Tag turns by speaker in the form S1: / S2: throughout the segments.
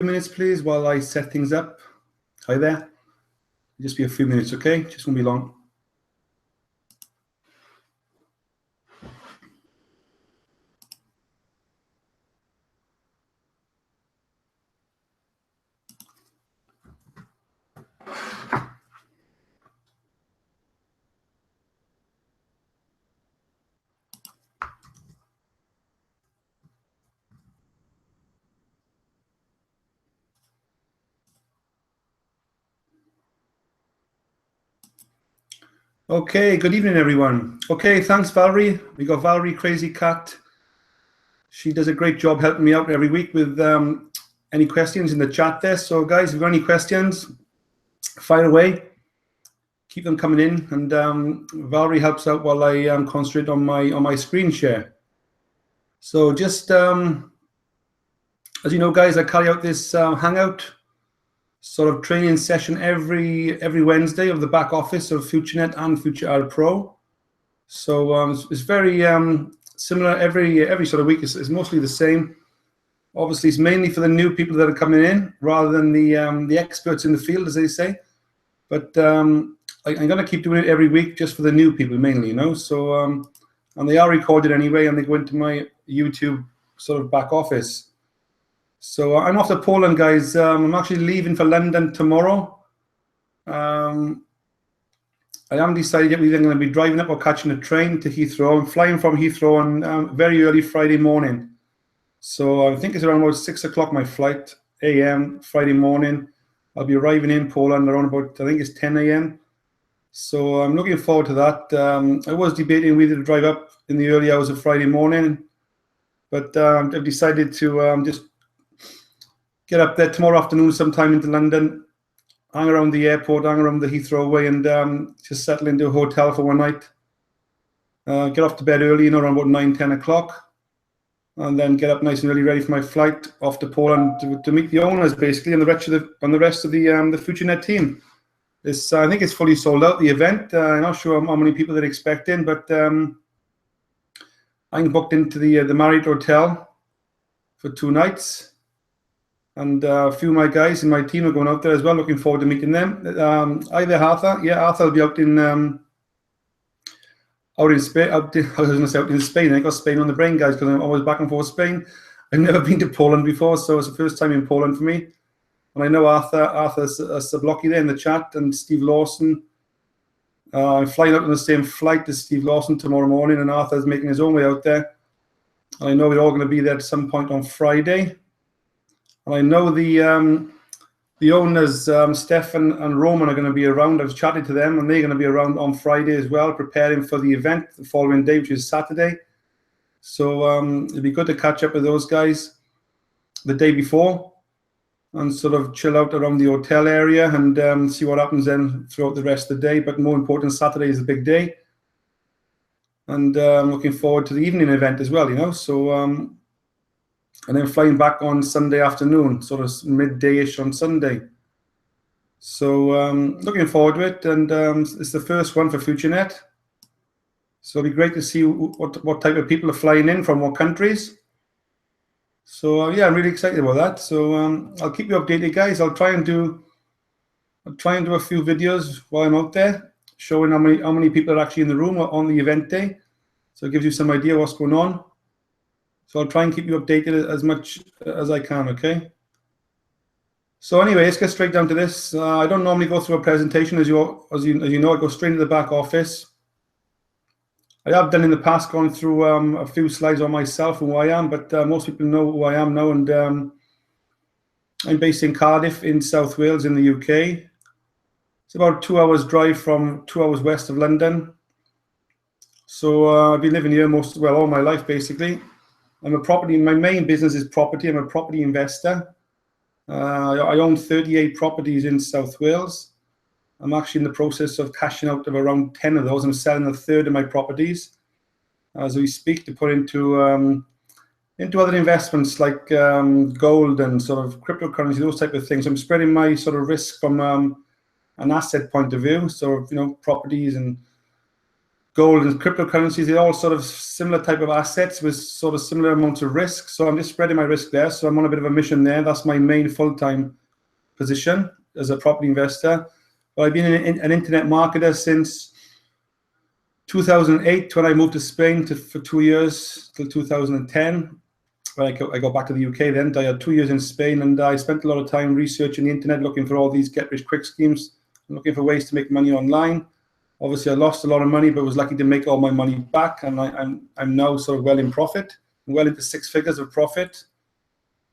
S1: Minutes, please, while I set things up. Hi there. Just be a few minutes, okay? Just won't be long. Okay, good evening, everyone. Okay, thanks, Valerie. We got Valerie Crazy Cat. She does a great job helping me out every week with any questions in the chat there. So, guys, if you've got any questions, fire away. Keep them coming in, and Valerie helps out while I concentrate on my screen share. So, just as you know, guys, I carry out this Hangout sort of training session every Wednesday of the back office of FutureNet and FutureAdPro. So it's very similar every sort of week. It's mostly the same. Obviously, it's mainly for the new people that are coming in rather than the experts in the field, as they say. But I'm going to keep doing it every week just for the new people mainly, you know. So and they are recorded anyway, and they go into my YouTube sort of back office. So I'm off to Poland, guys. I'm actually leaving for London tomorrow. I haven't decided yet whether I'm going to be driving up or catching a train to Heathrow. I'm flying from Heathrow on very early Friday morning. So I think it's around about 6 o'clock, my flight, a.m. Friday morning. I'll be arriving in Poland around about, I think it's 10 a.m. So I'm looking forward to that. I was debating whether to drive up in the early hours of Friday morning, but I've decided to just get up there tomorrow afternoon sometime into London, hang around the airport, hang around the Heathrow way, and just settle into a hotel for one night. Get off to bed early, you know, around about 9, 10 o'clock, and then get up nice and early, ready for my flight off to Poland to meet the owners, basically, and the rest of the FutureNet team. I think it's fully sold out, the event. I'm not sure how many people they're expecting, but I'm booked into the Marriott Hotel for 2 nights. And a few of my guys in my team are going out there as well. Looking forward to meeting them. Hi there, Arthur. Yeah, Arthur will be out in Spain. I was going to say out in Spain. I got Spain on the brain, guys, because I'm always back and forth Spain. I've never been to Poland before, so it's the first time in Poland for me. And I know Arthur's Sablocky there in the chat, and Steve Lawson. I'm flying out on the same flight as Steve Lawson tomorrow morning, and Arthur's making his own way out there. And I know we're all going to be there at some point on Friday. And I know the owners, Stefan and Roman, are going to be around. I've chatted to them, and they're going to be around on Friday as well, preparing for the event the following day, which is Saturday. So it'd be good to catch up with those guys the day before and sort of chill out around the hotel area and see what happens then throughout the rest of the day. But more important, Saturday is a big day. And I'm looking forward to the evening event as well, you know. So and then flying back on Sunday afternoon, sort of midday-ish on Sunday. So looking forward to it, and it's the first one for FutureNet. So it'll be great to see what type of people are flying in from what countries. So yeah, I'm really excited about that. So I'll keep you updated, guys. I'll try and do a few videos while I'm out there, showing how many people are actually in the room on the event day. So it gives you some idea what's going on. So I'll try and keep you updated as much as I can, okay? So anyway, let's get straight down to this. I don't normally go through a presentation, as you know. I go straight into the back office. I have done in the past, gone through a few slides on myself and who I am, but most people know who I am now. And I'm based in Cardiff in South Wales in the UK. It's about 2 hours drive from 2 hours west of London. So I've been living here all my life, basically. My main business is property. I'm a property investor. I own 38 properties in South Wales. I'm actually in the process of cashing out of around 10 of those. I'm selling a third of my properties as we speak to put into other investments like gold and sort of cryptocurrency, those type of things. I'm spreading my sort of risk from an asset point of view. So, you know, properties and gold and cryptocurrencies, they're all sort of similar type of assets with sort of similar amounts of risk. So I'm just spreading my risk there. So I'm on a bit of a mission there. That's my main full-time position as a property investor. But I've been an internet marketer since 2008 when I moved to Spain for 2 years till 2010. I got back to the UK then. I had 2 years in Spain, and I spent a lot of time researching the internet, looking for all these get-rich-quick schemes, looking for ways to make money online. Obviously, I lost a lot of money, but was lucky to make all my money back, and I'm now sort of well in profit, well into 6 figures of profit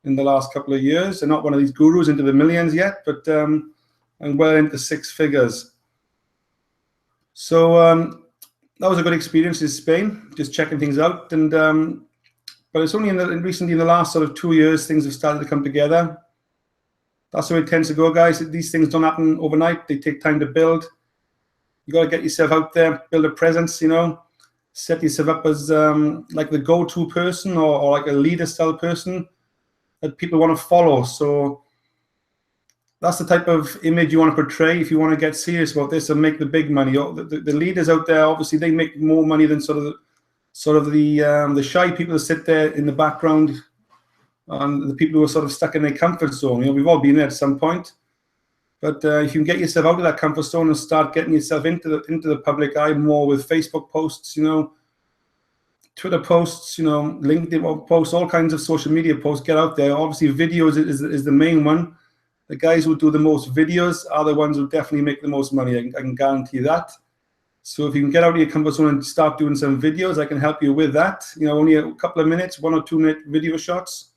S1: in the last couple of years. I'm not one of these gurus into the millions yet, but I'm well into 6 figures. So that was a good experience in Spain, just checking things out. And but it's only recently in the last sort of 2 years things have started to come together. That's how it tends to go, guys. These things don't happen overnight. They take time to build. You got to get yourself out there, build a presence, you know, set yourself up as like the go-to person or like a leader style person that people want to follow. So that's the type of image you want to portray if you want to get serious about this and make the big money. The leaders out there, obviously, they make more money than sort of the shy people that sit there in the background and the people who are sort of stuck in their comfort zone. You know, we've all been there at some point. But if you can get yourself out of that comfort zone and start getting yourself into the public eye more with Facebook posts, you know, Twitter posts, you know, LinkedIn posts, all kinds of social media posts, get out there. Obviously, videos is the main one. The guys who do the most videos are the ones who definitely make the most money. I can guarantee that. So if you can get out of your comfort zone and start doing some videos, I can help you with that. You know, only a couple of minutes, 1 or 2 minute video shots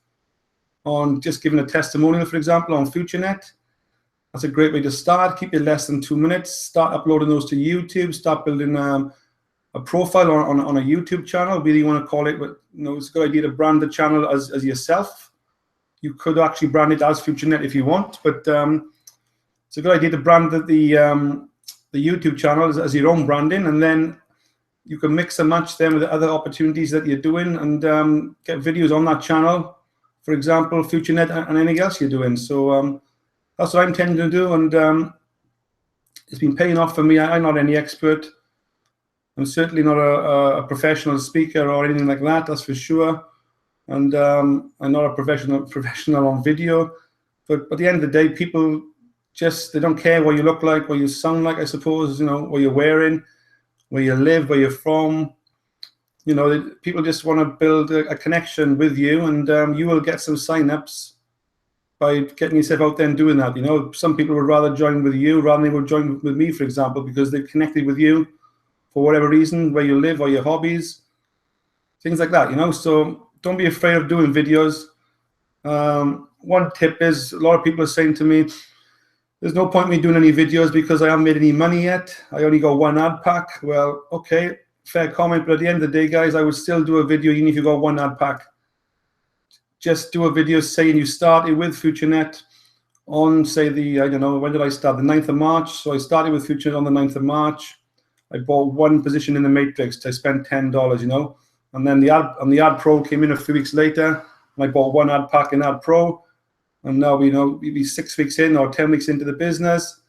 S1: on just giving a testimonial, for example, on FutureNet. That's a great way to start. Keep it less than 2 minutes. Start uploading those to YouTube. Start building a profile on a YouTube channel, whether you want to call it. But you know, it's a good idea to brand the channel as yourself. You could actually brand it as FutureNet if you want, but it's a good idea to brand the YouTube channel as your own branding, and then you can mix and match them with the other opportunities that you're doing and get videos on that channel. For example, FutureNet and anything else you're doing. So that's what I'm tending to do, and it's been paying off for me. I'm not any expert. I'm certainly not a professional speaker or anything like that, that's for sure. And I'm not a professional on video. But at the end of the day, people just, they don't care what you look like, what you sound like, I suppose, you know, what you're wearing, where you live, where you're from. You know, people just want to build a connection with you, and you will get some sign-ups by getting yourself out there and doing that. You know, some people would rather join with you rather than they would join with me, for example, because they've connected with you for whatever reason, where you live or your hobbies, things like that, you know. So don't be afraid of doing videos. One tip is, a lot of people are saying to me, there's no point in me doing any videos because I haven't made any money yet. I only got 1 ad pack. Well, okay, fair comment, but at the end of the day, guys, I would still do a video even if you got 1 ad pack. Just do a video saying you started with FutureNet on, say, I don't know, when did I start? The 9th of March. So I started with FutureNet on the 9th of March. I bought 1 position in the matrix. I spent $10, you know. And then the ad pro came in a few weeks later, and I bought 1 ad pack in ad pro. And now we know maybe 6 weeks in or 10 weeks into the business.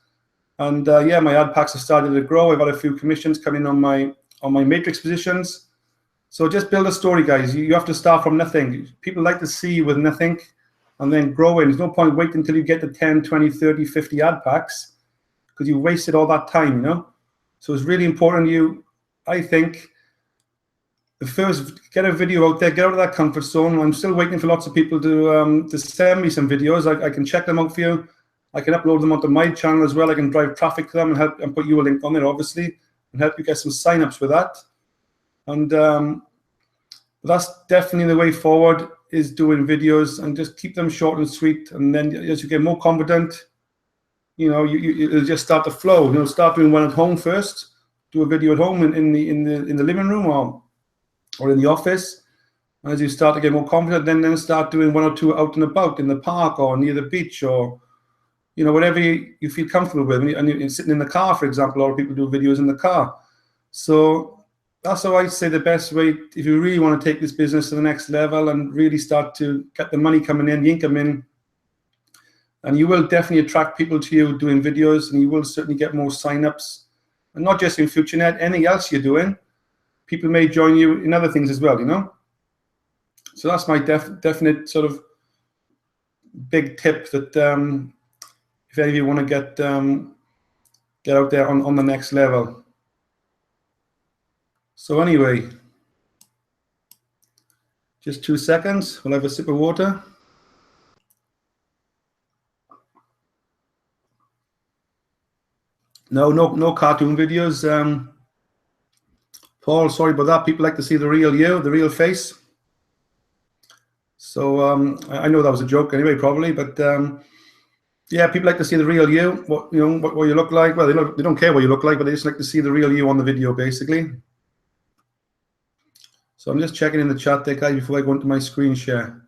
S1: And yeah, my ad packs have started to grow. I've had a few commissions coming on my matrix positions. So just build a story, guys. You have to start from nothing. People like to see you with nothing and then growing. There's no point waiting until you get to 10, 20, 30, 50 ad packs because you wasted all that time, you know. So it's really important I think, first get a video out there, get out of that comfort zone. I'm still waiting for lots of people to send me some videos. I can check them out for you. I can upload them onto my channel as well. I can drive traffic to them and help and put you a link on there, obviously, and help you get some signups with that. And that's definitely the way forward, is doing videos, and just keep them short and sweet. And then as you get more confident, you know, it'll just start to flow. You know, start doing one at home first. Do a video at home in the living room or in the office. And as you start to get more confident, then start doing 1 or 2 out and about in the park or near the beach, or you know, whatever you feel comfortable with. And you're sitting in the car, for example. A lot of people do videos in the car. So that's how I say the best way, if you really want to take this business to the next level and really start to get the money coming in, the income in, and you will definitely attract people to you doing videos, and you will certainly get more signups, and not just in FutureNet, anything else you're doing. people may join you in other things as well, you know. So that's my definite sort of big tip that if any of you want to get out there on the next level. So anyway, just 2 seconds. We'll have a sip of water. No cartoon videos. Paul, sorry about that. People like to see the real you, the real face. So I know that was a joke anyway, probably, but yeah, people like to see the real you. What you look like. Well, they don't care what you look like, but they just like to see the real you on the video, basically. So I'm just checking in the chat there, guys, before I go into my screen share.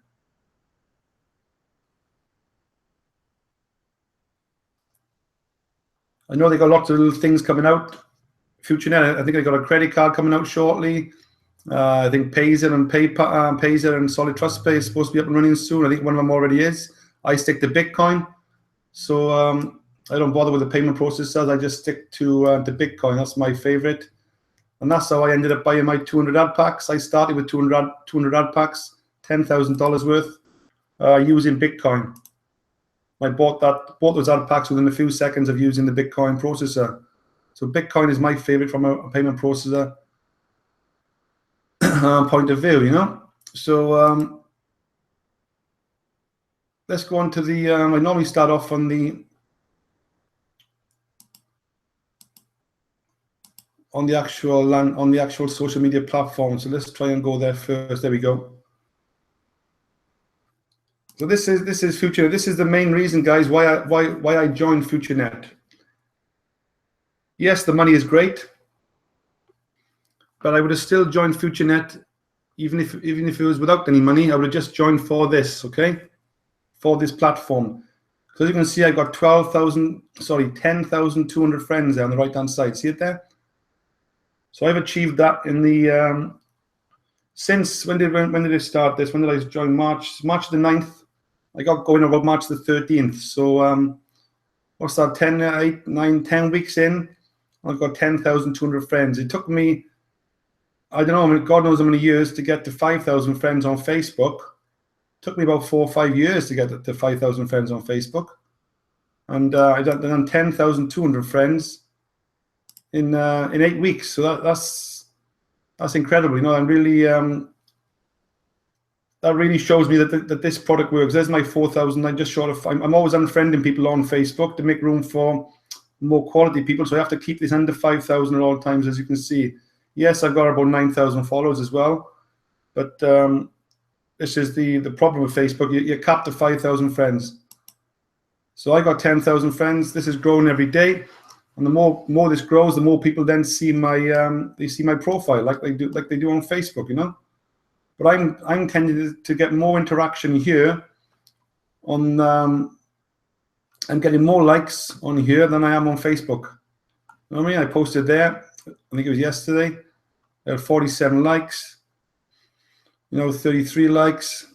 S1: I know they got lots of little things coming out. FutureNet, I think they got a credit card coming out shortly. I think Pazer and Pazer and Solid Trust Pay is supposed to be up and running soon. I think one of them already is. I stick to Bitcoin, so I don't bother with the payment processors. I just stick to Bitcoin. That's my favorite, and that's how I ended up buying my 200 ad packs. I started with 200 ad packs, $10,000 worth, using Bitcoin. I bought those ad packs within a few seconds of using the Bitcoin processor. So Bitcoin is my favorite from a payment processor point of view, you know. So let's go on to the. I normally start off on the actual social media platform. So let's try and go there first. There we go. So this is FutureNet. This is the main reason, guys, why I joined FutureNet. Yes, the money is great, but I would have still joined FutureNet even if it was without any money. I would have just joined for this, okay, for this platform. So as you can see, I've got 10,200 friends there on the right-hand side. See it there? So I've achieved that in the since when did I start this? When did I join? March the 9th. I got going about March the 13th. So what's that? 10 weeks in, I've got 10,200 friends. It took me, I don't know, God knows how many years to get to 5,000 friends on Facebook. It took me about 4 or 5 years to get to 5,000 friends on Facebook, and I done 10,200 friends in 8 weeks. So that's incredible. You know, I'm really that really shows me that this product works. There's my 4,000. I'm always unfriending people on Facebook to make room for more quality people. So I have to keep this under 5,000 at all times, as you can see. Yes, I've got about 9,000 followers as well, but this is the problem with Facebook. You're capped to 5,000 friends. So I got 10,000 friends. This is growing every day, and the more this grows, the more people then see my profile like they do on Facebook, you know. But I'm tending to get more interaction here on I'm getting more likes on here than I am on Facebook. You know what I mean? I posted there, I think it was yesterday. I had 47 likes, you know, 33 likes,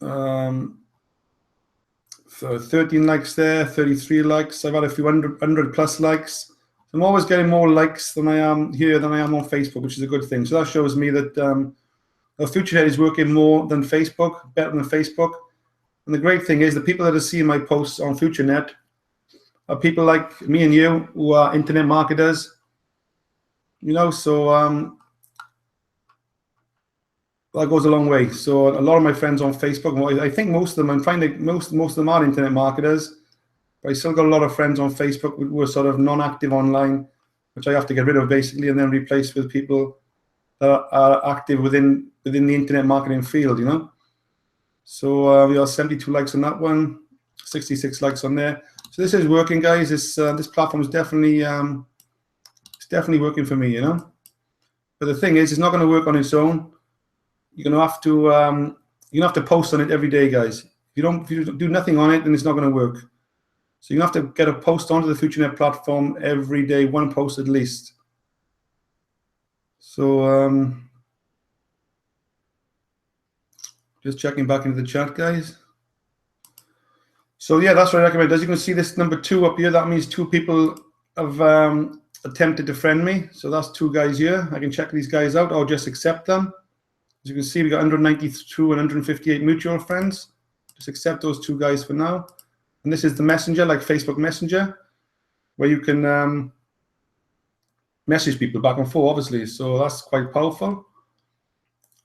S1: so 13 likes there, 33 likes. I've had a few hundred plus likes. I'm always getting more likes than I am here than I am on Facebook, which is a good thing. So that shows me that FutureNet is working more than Facebook, better than Facebook. And the great thing is the people that are seeing my posts on FutureNet are people like me and you who are internet marketers, you know. So that goes a long way. So a lot of my friends on Facebook, I think most of them, I'm finding most of them are internet marketers, but I still got a lot of friends on Facebook who are sort of non-active online, which I have to get rid of basically, and then replace with people that are active within the internet marketing field, you know. So we have 72 likes on that one, 66 likes on there. So this is working, guys. This platform is definitely working for me, you know. But the thing is, it's not going to work on its own. You're gonna have to post on it every day, guys. If you do nothing on it, then it's not going to work. So you have to get a post onto the FutureNet platform every day, one post at least. So just checking back into the chat, guys. So yeah, that's what I recommend. As you can see, this number 2 up here, that means 2 people have attempted to friend me. So that's 2 guys here. I can check these guys out or just accept them. As you can see, we got 192 and 158 mutual friends. Just accept those 2 guys for now. And this is the messenger, like Facebook Messenger, where you can message people back and forth, obviously. So that's quite powerful.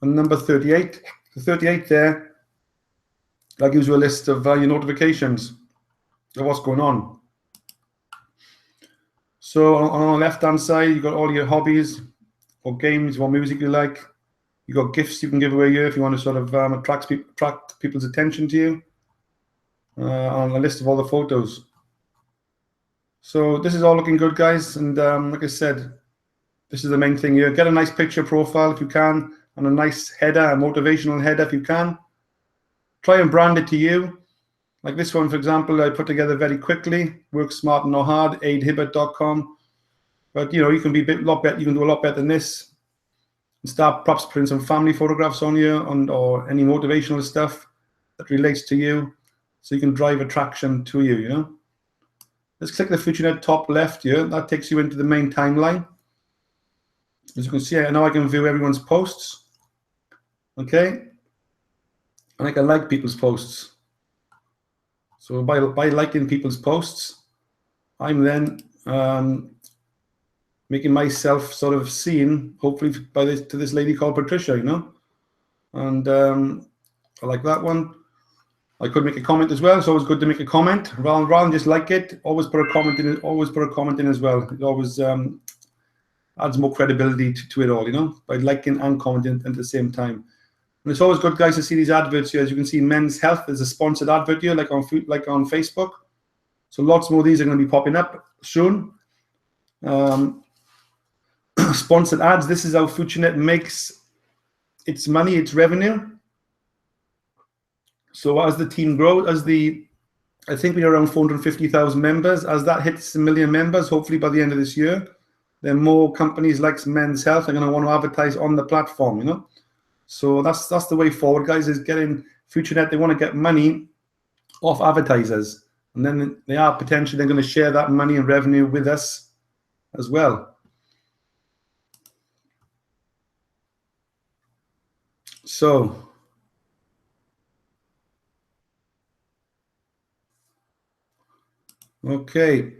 S1: And number 38, the 38 there, that gives you a list of your notifications of what's going on. So on the left-hand side, you've got all your hobbies or games, what music you like. You've got gifts you can give away here if you want to sort of attract people's attention to you. On a list of all the photos. So this is all looking good, guys. And like I said, this is the main thing here. Get a nice picture profile if you can, and a nice header, a motivational header if you can. Try and brand it to you. Like this one, for example, I put together very quickly. Work smart and not hard. adhibbert.com. But you know, you can be a lot better. You can do a lot better than this. And start perhaps putting some family photographs on here, or any motivational stuff that relates to you, so you can drive attraction to you. You know. Let's click the FutureNet top left here. That takes you into the main timeline. As you can see, now I can view everyone's posts. Okay, and I can like people's posts. So by liking people's posts, I'm then making myself sort of seen, hopefully to this lady called Patricia, you know. And I like that one. I could make a comment as well. It's always good to make a comment rather than just like it. Always put a comment in. Always put a comment in as well. It always adds more credibility to it all, you know, by liking and commenting at the same time. And it's always good, guys, to see these adverts here. As you can see, Men's Health is a sponsored advert here, like on Facebook. So lots more of these are going to be popping up soon. Sponsored ads. This is how FutureNet makes its money, its revenue. So as the team grows, I think we're around 450,000 members. As that hits 1 million members, hopefully by the end of this year, then more companies like Men's Health are going to want to advertise on the platform, you know. So that's the way forward, guys, is getting FutureNet. They want to get money off advertisers, and then they are potentially they're going to share that money and revenue with us as well. So okay.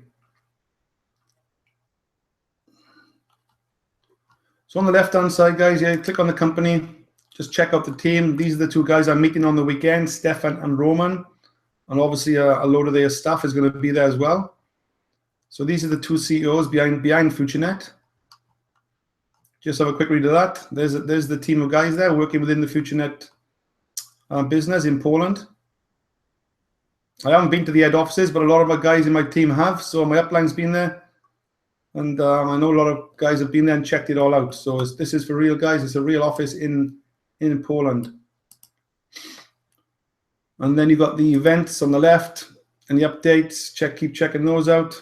S1: So on the left-hand side, guys, yeah, click on the company. Just check out the team. These are the 2 guys I'm meeting on the weekend, Stefan and Roman. And obviously a load of their staff is going to be there as well. So these are the 2 CEOs behind FutureNet. Just have a quick read of that. There's the team of guys there working within the FutureNet business in Poland. I haven't been to the head offices, but a lot of our guys in my team have. So my upline's been there. And I know a lot of guys have been there and checked it all out. So this is for real, guys. It's a real office in Poland. And then you've got the events on the left and the updates. Keep checking those out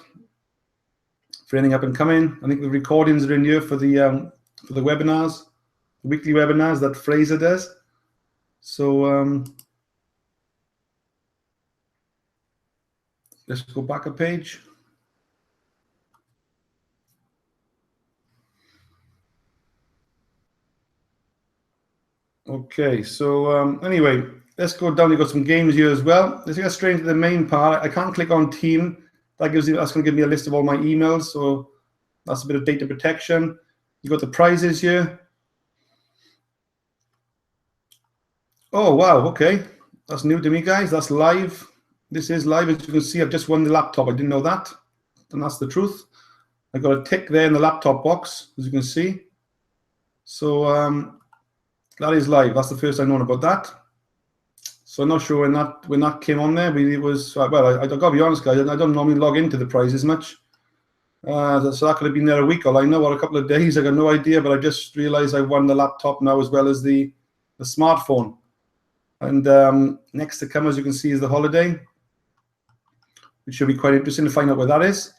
S1: for anything up and coming. I think the recordings are in here for the webinars, the weekly webinars that Fraser does. So let's go back a page. Okay, so anyway, let's go down. You've got some games here as well. Let's get straight into the main part. I can't click on team. That's going to give me a list of all my emails. So that's a bit of data protection. You've got the prizes here. Oh, wow. Okay. That's new to me, guys. That's live. This is live. As you can see, I've just won the laptop. I didn't know that. And that's the truth. I got a tick there in the laptop box, as you can see. So that is live. That's the first I've known about that. So I'm not sure when that came on there. It was well. I got to be honest, guys. I don't normally log into the prizes much. So that could have been there a week, or I know, or a couple of days. I got no idea, but I just realized I won the laptop now as well as the smartphone. And next to come, as you can see, is the holiday, which should be quite interesting to find out where that is.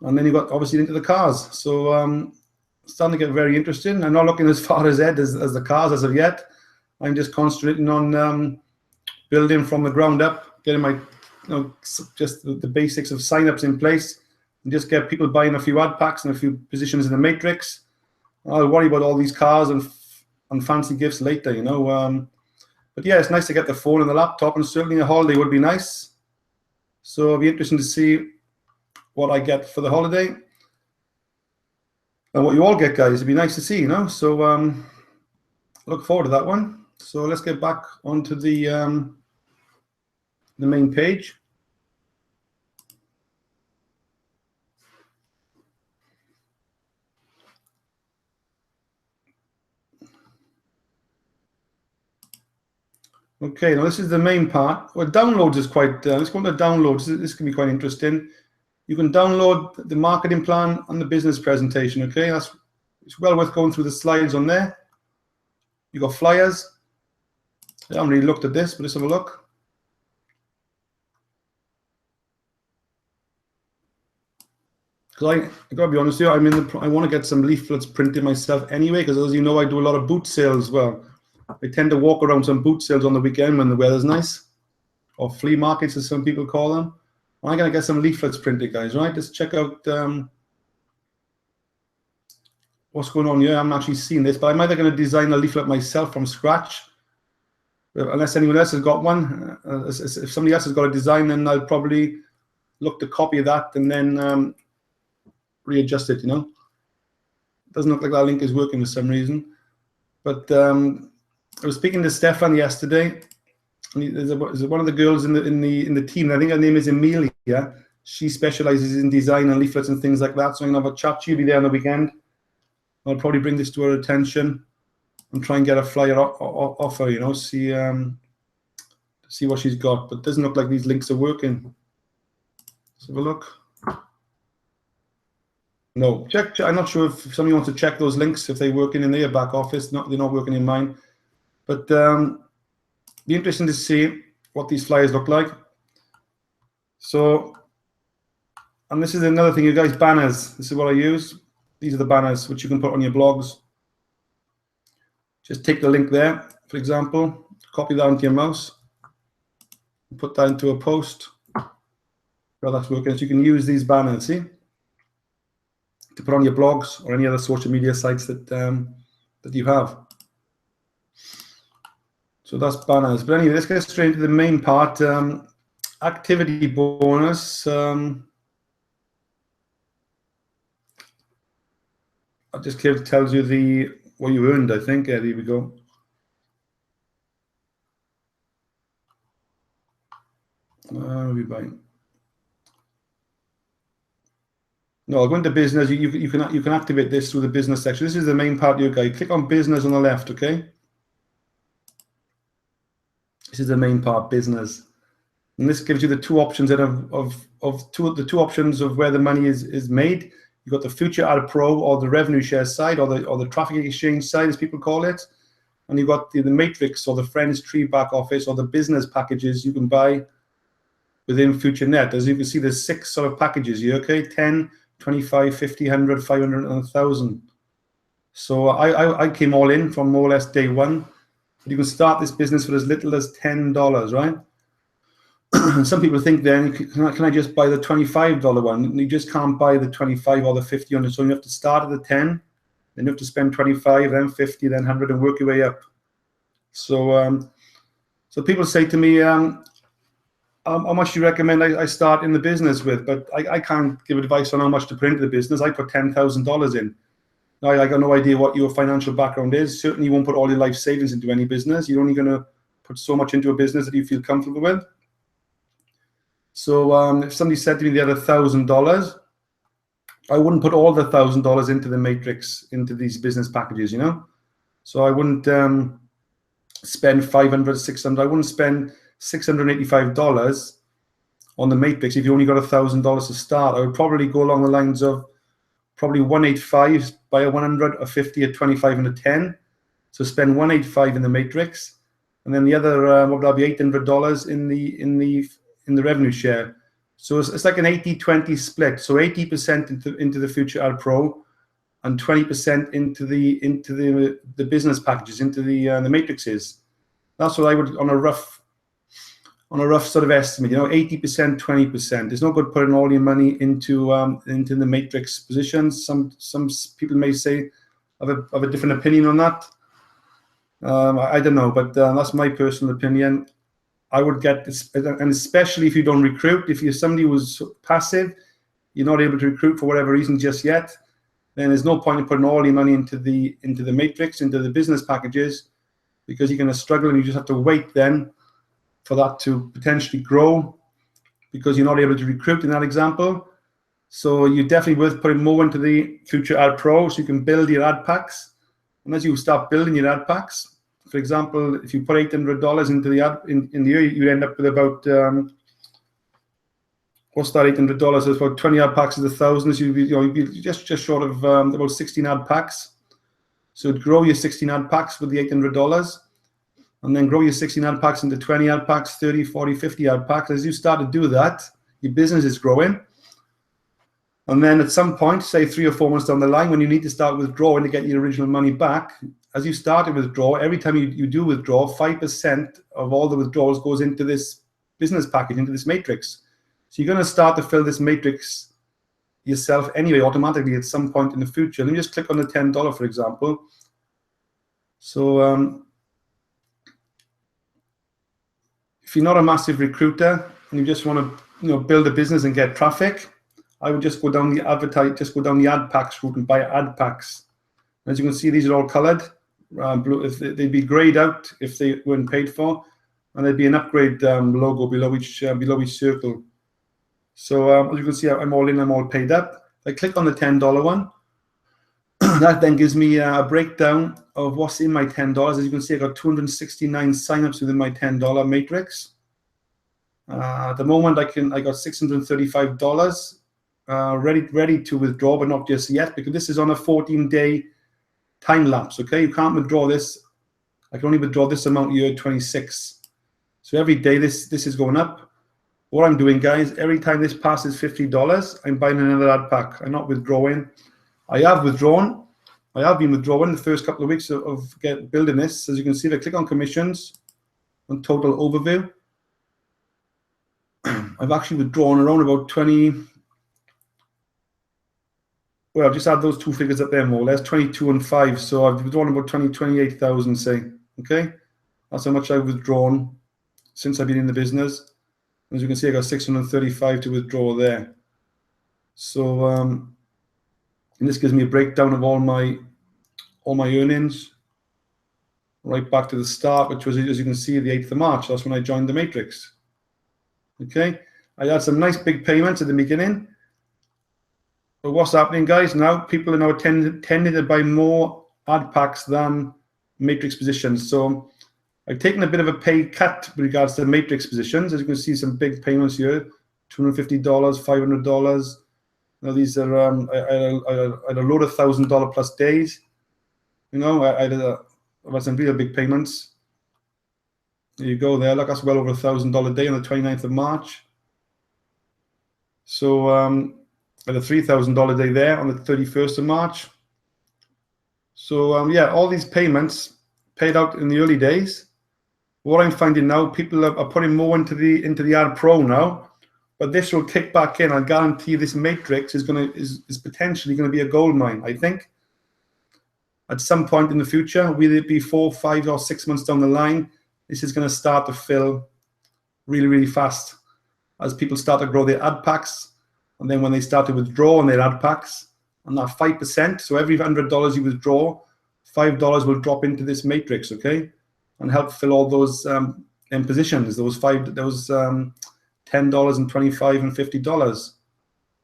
S1: And then you've got obviously into the cars. So starting to get very interesting. I'm not looking as far ahead as the cars as of yet. I'm just concentrating on building from the ground up, getting my just the basics of signups in place, and just get people buying a few ad packs and a few positions in the matrix. I'll worry about all these cars and fancy gifts later, you know. But yeah, it's nice to get the phone and the laptop, and certainly a holiday would be nice. So it'll be interesting to see what I get for the holiday and what you all get, guys. It'd be nice to see, you know. So look forward to that one. So let's get back onto the main page. Okay, now this is the main part. Well, downloads is quite, let's go into downloads. This can be quite interesting. You can download the marketing plan and the business presentation, okay? It's well worth going through the slides on there. You got flyers. I haven't really looked at this, but let's have a look. Because I gotta be honest with you, I want to get some leaflets printed myself anyway, because as you know, I do a lot of boot sales as well. I tend to walk around some boot sales on the weekend when the weather's nice, or flea markets as some people call them. I'm going to get some leaflets printed, guys, right? Just check out what's going on here. I haven't actually seen this, but I'm either going to design a leaflet myself from scratch, unless anyone else has got one. If somebody else has got a design, then I'll probably look to copy that and then readjust it, you know. Doesn't look like that link is working for some reason. But I was speaking to Stefan yesterday, and there's one of the girls in the team. I think her name is Amelia. She specializes in design and leaflets and things like that. So I'm gonna have a chat. She'll be there on the weekend. I'll probably bring this to her attention and try and get a flyer off her. You know, see what she's got. But it doesn't look like these links are working. Let's have a look. No, check. I'm not sure if somebody wants to check those links if they're working in their back office. They're not working in mine. But be interesting to see what these flyers look like. So, and this is another thing, you guys, banners. This is what I use. These are the banners which you can put on your blogs. Just take the link there, for example, copy that onto your mouse, put that into a post. Well, that's working. So you can use these banners, see, to put on your blogs or any other social media sites that that you have. So that's banners. But anyway, let's get straight into the main part. Activity bonus. I just tells you what you earned, I think. Yeah, there we go. We buying. No, I'll go into business. You can activate this through the business section. This is the main part of your guide. Click on business on the left, okay? This is the main part, business, and this gives you the two options the two options of where the money is made. You've got the FutureAdPro or the revenue share side, or the traffic exchange side, as people call it, and you've got the matrix or the friends tree back office or the business packages you can buy within FutureNet. As you can see, there's 6 sort of packages here, okay? 10, 25, 50, 100, 500, and 1,000. So I came all in from more or less day one. You can start this business for as little as $10, right? Some people think then, can I just buy the $25 one? You just can't buy the 25 or the 50 on it. So you have to start at the 10, then you have to spend 25, then 50, then 100, and work your way up. So so people say to me, how much do you recommend I start in the business with? But I can't give advice on how much to put into the business. I put $10,000 in. Now, I got no idea what your financial background is. Certainly, you won't put all your life savings into any business. You're only going to put so much into a business that you feel comfortable with. So if somebody said to me they had $1,000, I wouldn't put all the $1,000 into the matrix, into these business packages, you know? So I wouldn't spend $500, $600. I wouldn't spend $685 on the matrix if you only got $1,000 to start. I would probably go along the lines of probably 185 by a 100, a 50, a 25, and a 10. So spend 185 in the matrix, and then the other what would that be, $800 in the revenue share. So it's like an 80-20 split. So 80% into the FutureAdPro, and 20% into the business packages, into the matrices. That's what I would, on a rough on a rough sort of estimate, 80%, 20%. It's not good putting all your money into the matrix positions. Some people may say have a different opinion on that. I don't know, but that's my personal opinion. I would get this, and especially if you don't recruit, if you're somebody who's passive, you're not able to recruit for whatever reason just yet, then there's no point in putting all your money into the matrix, into the business packages, because you're going to struggle, and you just have to wait then for that to potentially grow, because you're not able to recruit in that example. So you're definitely worth putting more into the FutureAdPro so you can build your ad packs. And as you start building your ad packs, for example, if you put $800 into the ad in the year, you end up with about what's that? $800. So it's about 20 ad packs is 1,000. So you'd be just short of about 16 ad packs. So grow your 16 ad packs with the $800, and then grow your 16 ad packs into 20 ad packs, 30, 40, 50 ad packs. As you start to do that, your business is growing. And then at some point, say 3 or 4 months down the line, when you need to start withdrawing to get your original money back, as you start to withdraw, every time you do withdraw, 5% of all the withdrawals goes into this business package, into this matrix. So you're going to start to fill this matrix yourself anyway, automatically at some point in the future. Let me just click on the $10, for example. So if you're not a massive recruiter and you just want to build a business and get traffic, I would just go down the ad packs route and buy ad packs. As you can see, these are all colored. Blue, they'd be grayed out if they weren't paid for, and there'd be an upgrade logo below each circle. So as you can see, I'm all in, I'm all paid up. I click on the $10 one. That then gives me a breakdown of what's in my $10. As you can see, I got 269 signups within my $10 matrix. At the moment, I got $635 ready to withdraw, but not just yet, because this is on a 14-day time lapse. Okay, you can't withdraw this. I can only withdraw this amount year 26. So every day this is going up. What I'm doing, guys, every time this passes $50, I'm buying another ad pack. I'm not withdrawing. I have withdrawn. I have been withdrawing the first couple of weeks of building this. As you can see, if I click on commissions, on total overview, I've actually withdrawn around about 20. Well, I'll just add those two figures up there more or less, 22 and 5. So I've withdrawn about 28,000, say. Okay, that's how much I've withdrawn since I've been in the business. As you can see, I got 635 to withdraw there. So and this gives me a breakdown of all my earnings right back to the start, which was, as you can see, the 8th of March. That's when I joined the matrix. Okay, I had some nice big payments at the beginning. But what's happening, guys? Now people are now tending to buy more ad packs than matrix positions. So I've taken a bit of a pay cut with regards to matrix positions. As you can see, some big payments here: $250, $500. Now these are I had a load of $1,000 plus days. I had some real big payments. There you go. There, look, that's well over $1,000 a day on the 29th of March. So I had a $3,000 day there on the 31st of March. So yeah, all these payments paid out in the early days. What I'm finding now, people are putting more into the Ad Pro now, but this will kick back in. I guarantee this matrix is potentially going to be a gold mine. I think at some point in the future, whether it be 4, 5, or 6 months down the line, this is going to start to fill really, really fast as people start to grow their ad packs. And then when they start to withdraw on their ad packs, and that 5%, so every $100 you withdraw, $5 will drop into this matrix, okay, and help fill all those positions, those $10 and $25 and $50.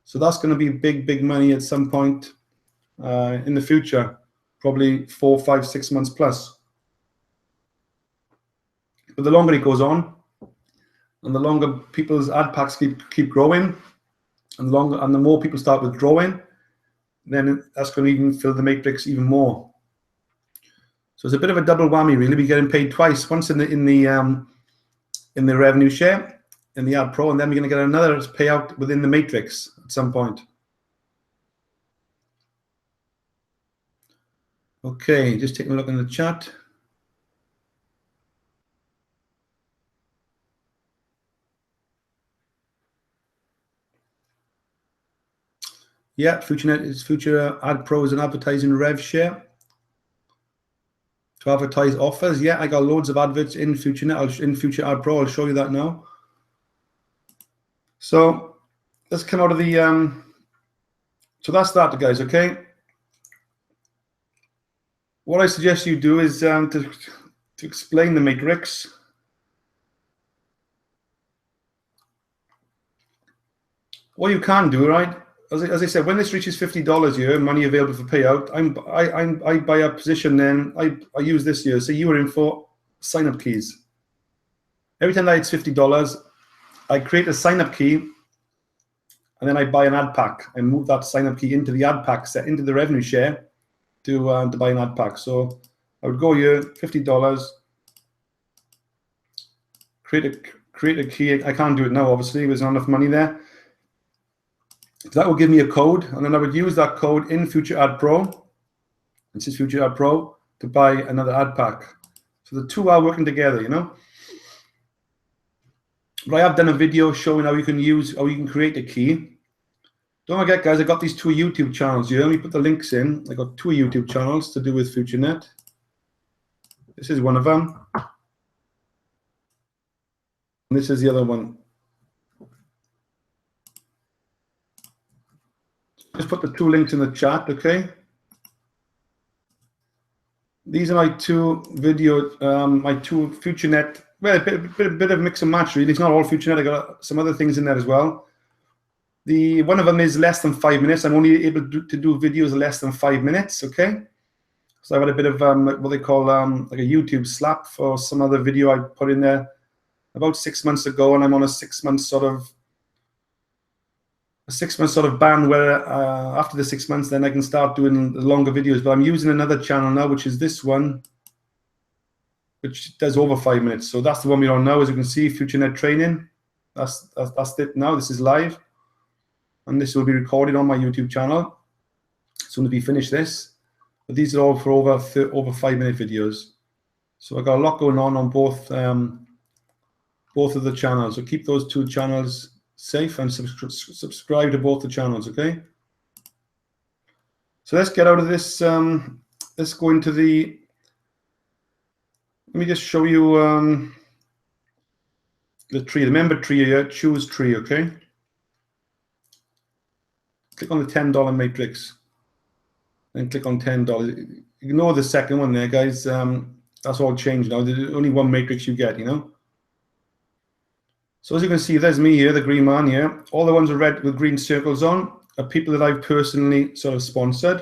S1: So that's going to be big money at some point in the future, probably 4, 5, 6 months plus. But the longer it goes on, and the longer people's ad packs keep growing, and the more people start withdrawing, then that's going to even fill the matrix even more. So it's a bit of a double whammy, really. We're getting paid twice: once in the revenue share in the Ad Pro, and then we're going to get another payout within the matrix at some point. Okay, just taking a look in the chat. Yeah, FutureNet is FutureAdPro is an advertising rev share to advertise offers. Yeah, I got loads of adverts in FutureNet. In FutureAdPro, I'll show you that now. So let's come out of the. So that's that, guys. Okay. What I suggest you do is to explain the matrix. What you can do, right? As I said, when this reaches $50 here, money available for payout, I buy a position. Then I use this here. So you were in for sign up keys. Every time that it's $50, I create a sign up key, and then I buy an ad pack and move that sign up key into the ad pack set into the revenue share to buy an ad pack. So I would go here, $50, create a key. I can't do it now, obviously. There's not enough money there. So that will give me a code, and then I would use that code in FutureAdPro. This is FutureAdPro to buy another ad pack. So the two are working together, you know. But I have done a video showing how you can create a key. Don't forget, guys, I got these two YouTube channels here. Let me put the links in. I got two YouTube channels to do with FutureNet. This is one of them. And this is the other one. Just put the two links in the chat, okay? These are my two my two FutureNet. Well, a bit of mix and match, really. It's not all FutureNet. I got some other things in there as well. One of them is less than 5 minutes. I'm only able to do videos less than 5 minutes, okay? So I've had a bit of what they call like a YouTube slap for some other video I put in there about 6 months ago, and I'm on a 6 month sort of ban where after the 6 months, then I can start doing the longer videos. But I'm using another channel now, which is this one, which does over 5 minutes. So that's the one we're on now. As you can see, FutureNet training. That's it now. This is live, and this will be recorded on my YouTube channel as soon as we finish this. But these are all for over 5 minute videos. So I got a lot going on both of the channels. So keep those two channels safe and subscribe to both the channels, okay? So let's get out of this. Let's go into the. Let me just show you the tree, the member tree here. Choose tree, okay? Click on the $10 matrix, then click on $10. Ignore the second one there, guys. That's all changed now. There's only one matrix you get, you know. So as you can see, there's me here, the green man here. All the ones with red with green circles on are people that I've personally sort of sponsored.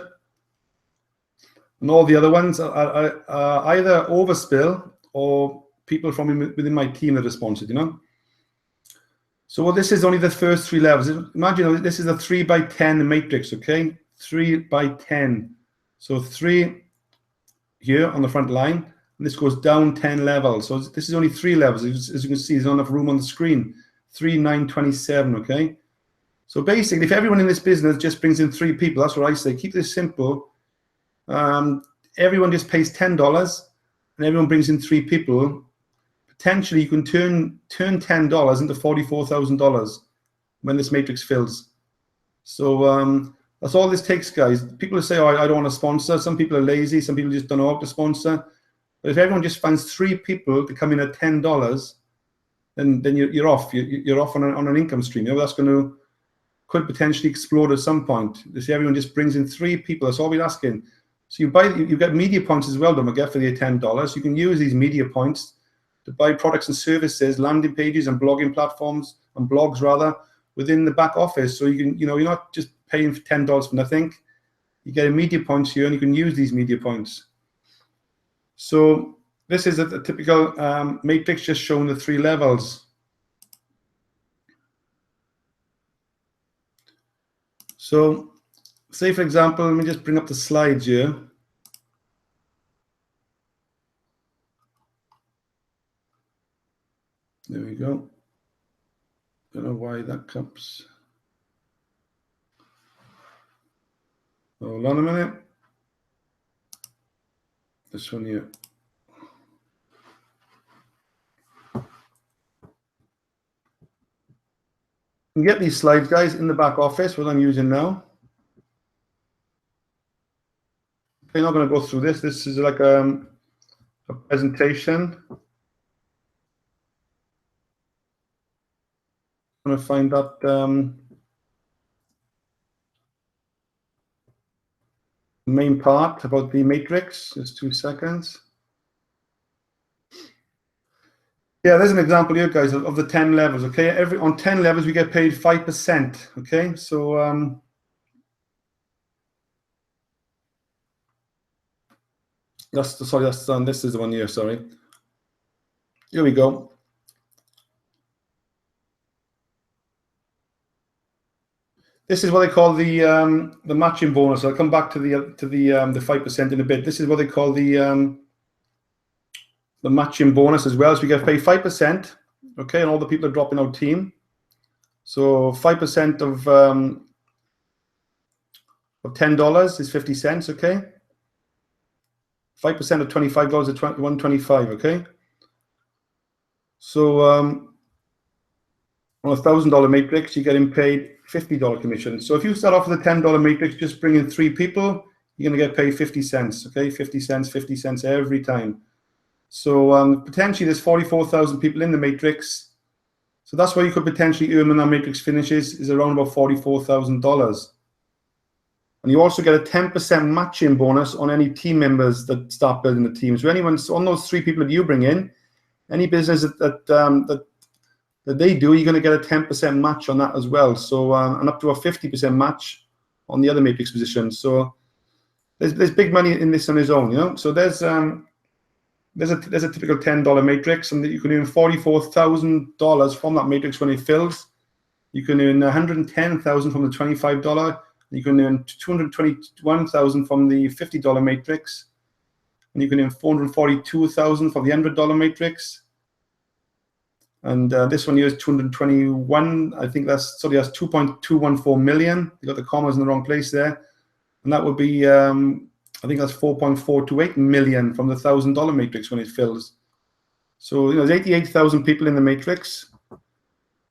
S1: And all the other ones are either overspill or people from within my team that are sponsored, you know. So this is only the first three levels. Imagine this is a 3 by 10 matrix, okay? 3 by 10. So 3 here on the front line. And this goes down 10 levels. So this is only 3 levels. As you can see, there's not enough room on the screen. 3, 9, 27, okay? So basically, if everyone in this business just brings in 3 people, that's what I say. Keep this simple. Everyone just pays $10 and everyone brings in 3 people. Potentially, you can turn $10 into $44,000 when this matrix fills. So that's all this takes, guys. People say, oh, I don't want to sponsor. Some people are lazy. Some people just don't know how to sponsor. But if everyone just finds 3 people to come in at $10, then you're off. You're off on an income stream. You know, that's could potentially explode at some point. If everyone just brings in 3 people, that's all we're asking. So you get media points as well, don't forget, for the $10. You can use these media points to buy products and services, landing pages and blogging platforms and blogs rather within the back office. So you can, you're not just paying for $10 for nothing. You get media points here, and you can use these media points. So this is a typical matrix just showing the 3 levels. So say, for example, let me just bring up the slides here. There we go. Don't know why that comes. Hold on a minute. This one here. You can get these slides, guys, in the back office, what I'm using now. I'm not going to go through this. This is like a presentation. I'm going to find that main part about the matrix. Just 2 seconds. Yeah, there's an example here, guys, of the 10 levels. Okay, on 10 levels we get paid 5%. Okay, so this is the one here. Sorry. Here we go. This is what they call the matching bonus. I'll come back to the 5% in a bit. This is what they call the matching bonus as well. So we get paid 5%. Okay, and all the people are dropping our team. So 5% of $10 is 50 cents. Okay. 5% of $25 is $1.25. Okay. So on a $1,000 matrix, you're getting paid $50 commission. So if you start off with a $10 matrix, just bring in 3 people, you're going to get paid 50 cents. Okay, 50 cents every time. So potentially there's 44,000 people in the matrix. So that's what you could potentially earn when that matrix finishes, is around about $44,000. And you also get a 10% matching bonus on any team members that start building the team. So anyone on those 3 people that you bring in, any business that they do, you're going to get a 10% match on that as well. So and up to a 50% match on the other matrix positions. So there's big money in this on its own, you know. So there's a typical $10 matrix, and you can earn $44,000 from that matrix when it fills. You can earn $110,000 from the $25. You can earn $221,000 from the $50 matrix, and you can earn $442,000 for the $100 matrix. And this one here is 221. I think that's 2.214 million. You got the commas in the wrong place there, and that would be I think that's 4.428 million from the $1,000 matrix when it fills. So there's 88,000 people in the matrix.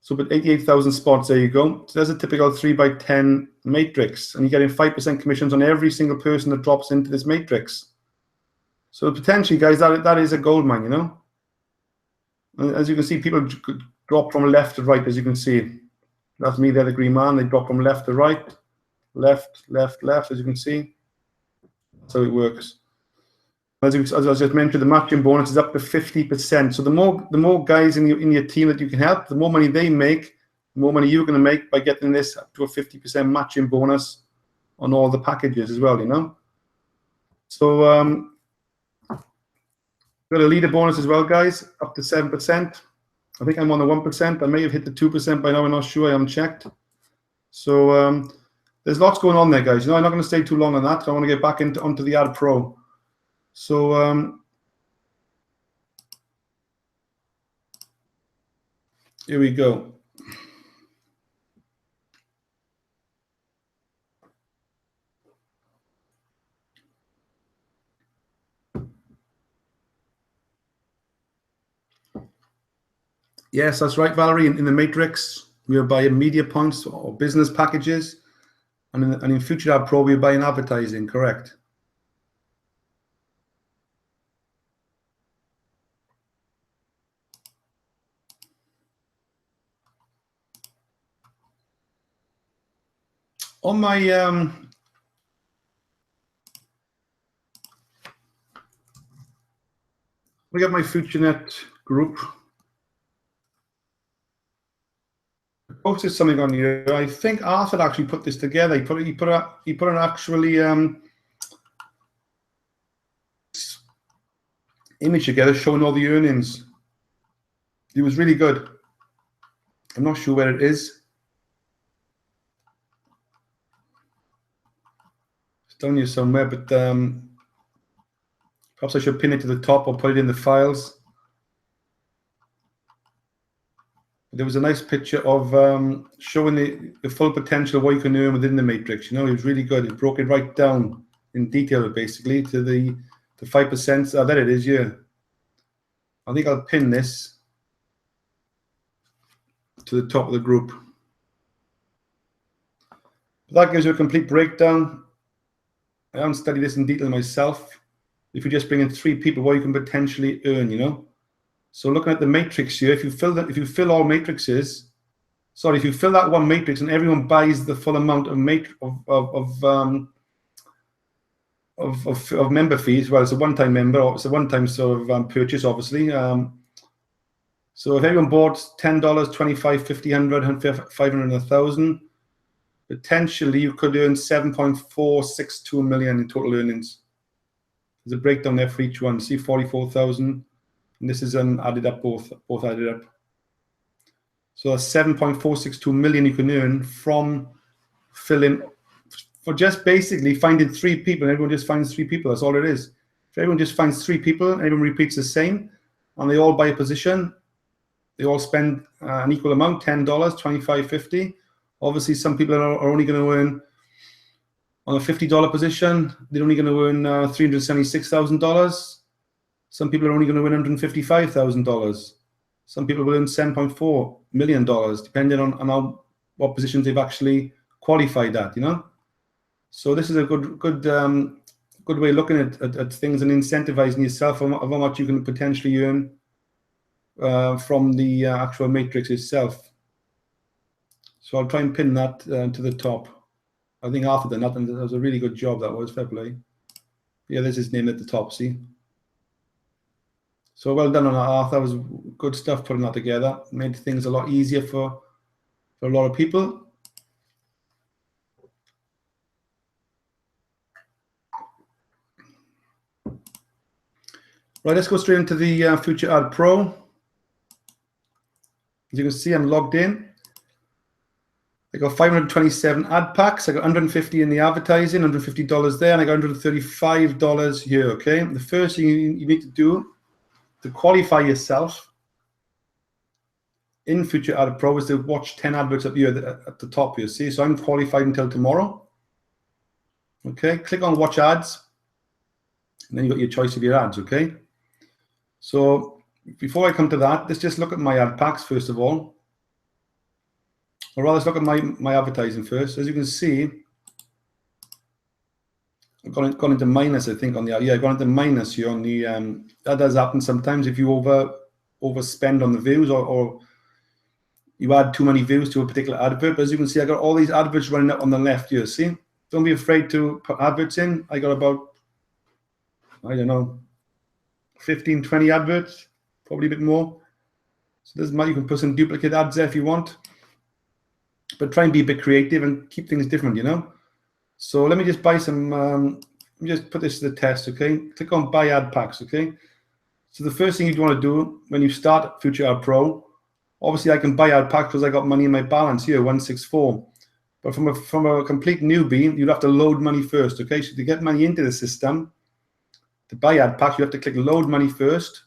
S1: So but 88,000 spots. There you go. So there's a typical 3x10 matrix, and you're getting 5% commissions on every single person that drops into this matrix. So potentially, guys, that is a gold mine, you know. As you can see, people drop from left to right, as you can see. That's me there, the green man. They drop from left to right, left, as you can see. That's how it works. As I just mentioned, the matching bonus is up to 50%. So the more guys in your team that you can help, the more money they make, the more money you're going to make by getting this up to a 50% matching bonus on all the packages as well, you know. So got a leader bonus as well, guys, up to 7%. I think I'm on the 1%. I may have hit the 2% by now. I'm not sure. I haven't checked. So there's lots going on there, guys. You know, I'm not going to stay too long on that. I want to get back onto the AdPro. So here we go. Yes, that's right, Valerie. In the matrix, we are buying media points or business packages, and in FutureAdPro, we are buying advertising. Correct. On my we got my FutureNet group. I posted something on here. I think Arthur actually put this together. He put an actually image together showing all the earnings. It was really good. I'm not sure where it is. It's down here somewhere, but perhaps I should pin it to the top or put it in the files. There was a nice picture of showing the full potential of what you can earn within the matrix. You know, it was really good. It broke it right down in detail, basically, to the 5%. Oh, there it is, yeah. I think I'll pin this to the top of the group. That gives you a complete breakdown I haven't studied this in detail myself. If you just bring in 3 people, what you can potentially earn, you know. So looking at the matrix here, if you fill all matrices, sorry, if you fill that one matrix and everyone buys the full amount of member fees, well, it's a one-time member, or it's a one-time sort of purchase, obviously. So if everyone bought $10, $25, $50, $100, $500, $1,000, potentially you could earn 7.462 million in total earnings. There's a breakdown there for each one. See, 44,000, and this is added up, both added up. So that's 7.462 million you can earn from filling, for just basically finding 3 people, and everyone just finds 3 people. That's all it is. If everyone just finds 3 people, and everyone repeats the same, and they all buy a position, they all spend an equal amount, $10, $25, $50. Obviously, some people are only going to earn, on a $50 position, they're only going to earn $376,000. Some people are only going to earn $155,000. Some people will earn $7.4 million, depending on what positions they've actually qualified at, you know. So this is a good way of looking at things and incentivizing yourself of how much you can potentially earn from the actual matrix itself. So I'll try and pin that to the top. I think Arthur done that, and that was a really good job. That was, fair play. Yeah, there's his name at the top, see? So well done on that, Arthur. That was good stuff putting that together. Made things a lot easier for a lot of people. Right, let's go straight into the FutureAdPro. As you can see, I'm logged in. I got 527 ad packs. I got 150 in the advertising, $150 there, and I got $135 here, okay? The first thing you need to do to qualify yourself in FutureAdPro is to watch 10 adverts up here at the top here, see? So I'm qualified until tomorrow. Okay, click on watch ads, and then you got your choice of your ads, okay? So before I come to that, let's just look at my ad packs first of all. Or rather, let's look at my advertising first. As you can see, I've gone into minus, I think, on the, yeah, I've gone into minus here on the, that does happen sometimes if you overspend on the views, or you add too many views to a particular advert. But as you can see, I got all these adverts running up on the left here, see? Don't be afraid to put adverts in. I got about, I don't know, 15, 20 adverts, probably a bit more. So there's you can put some duplicate ads there if you want. But try and be a bit creative and keep things different, you know. So let me just buy some, let me just put this to the test, okay? Click on buy ad packs, okay? So the first thing you want to do when you start FutureAdPro, obviously I can buy ad packs because I got money in my balance here, 164. But from a complete newbie, you'd have to load money first, okay? So to get money into the system, to buy ad packs, you have to click load money first,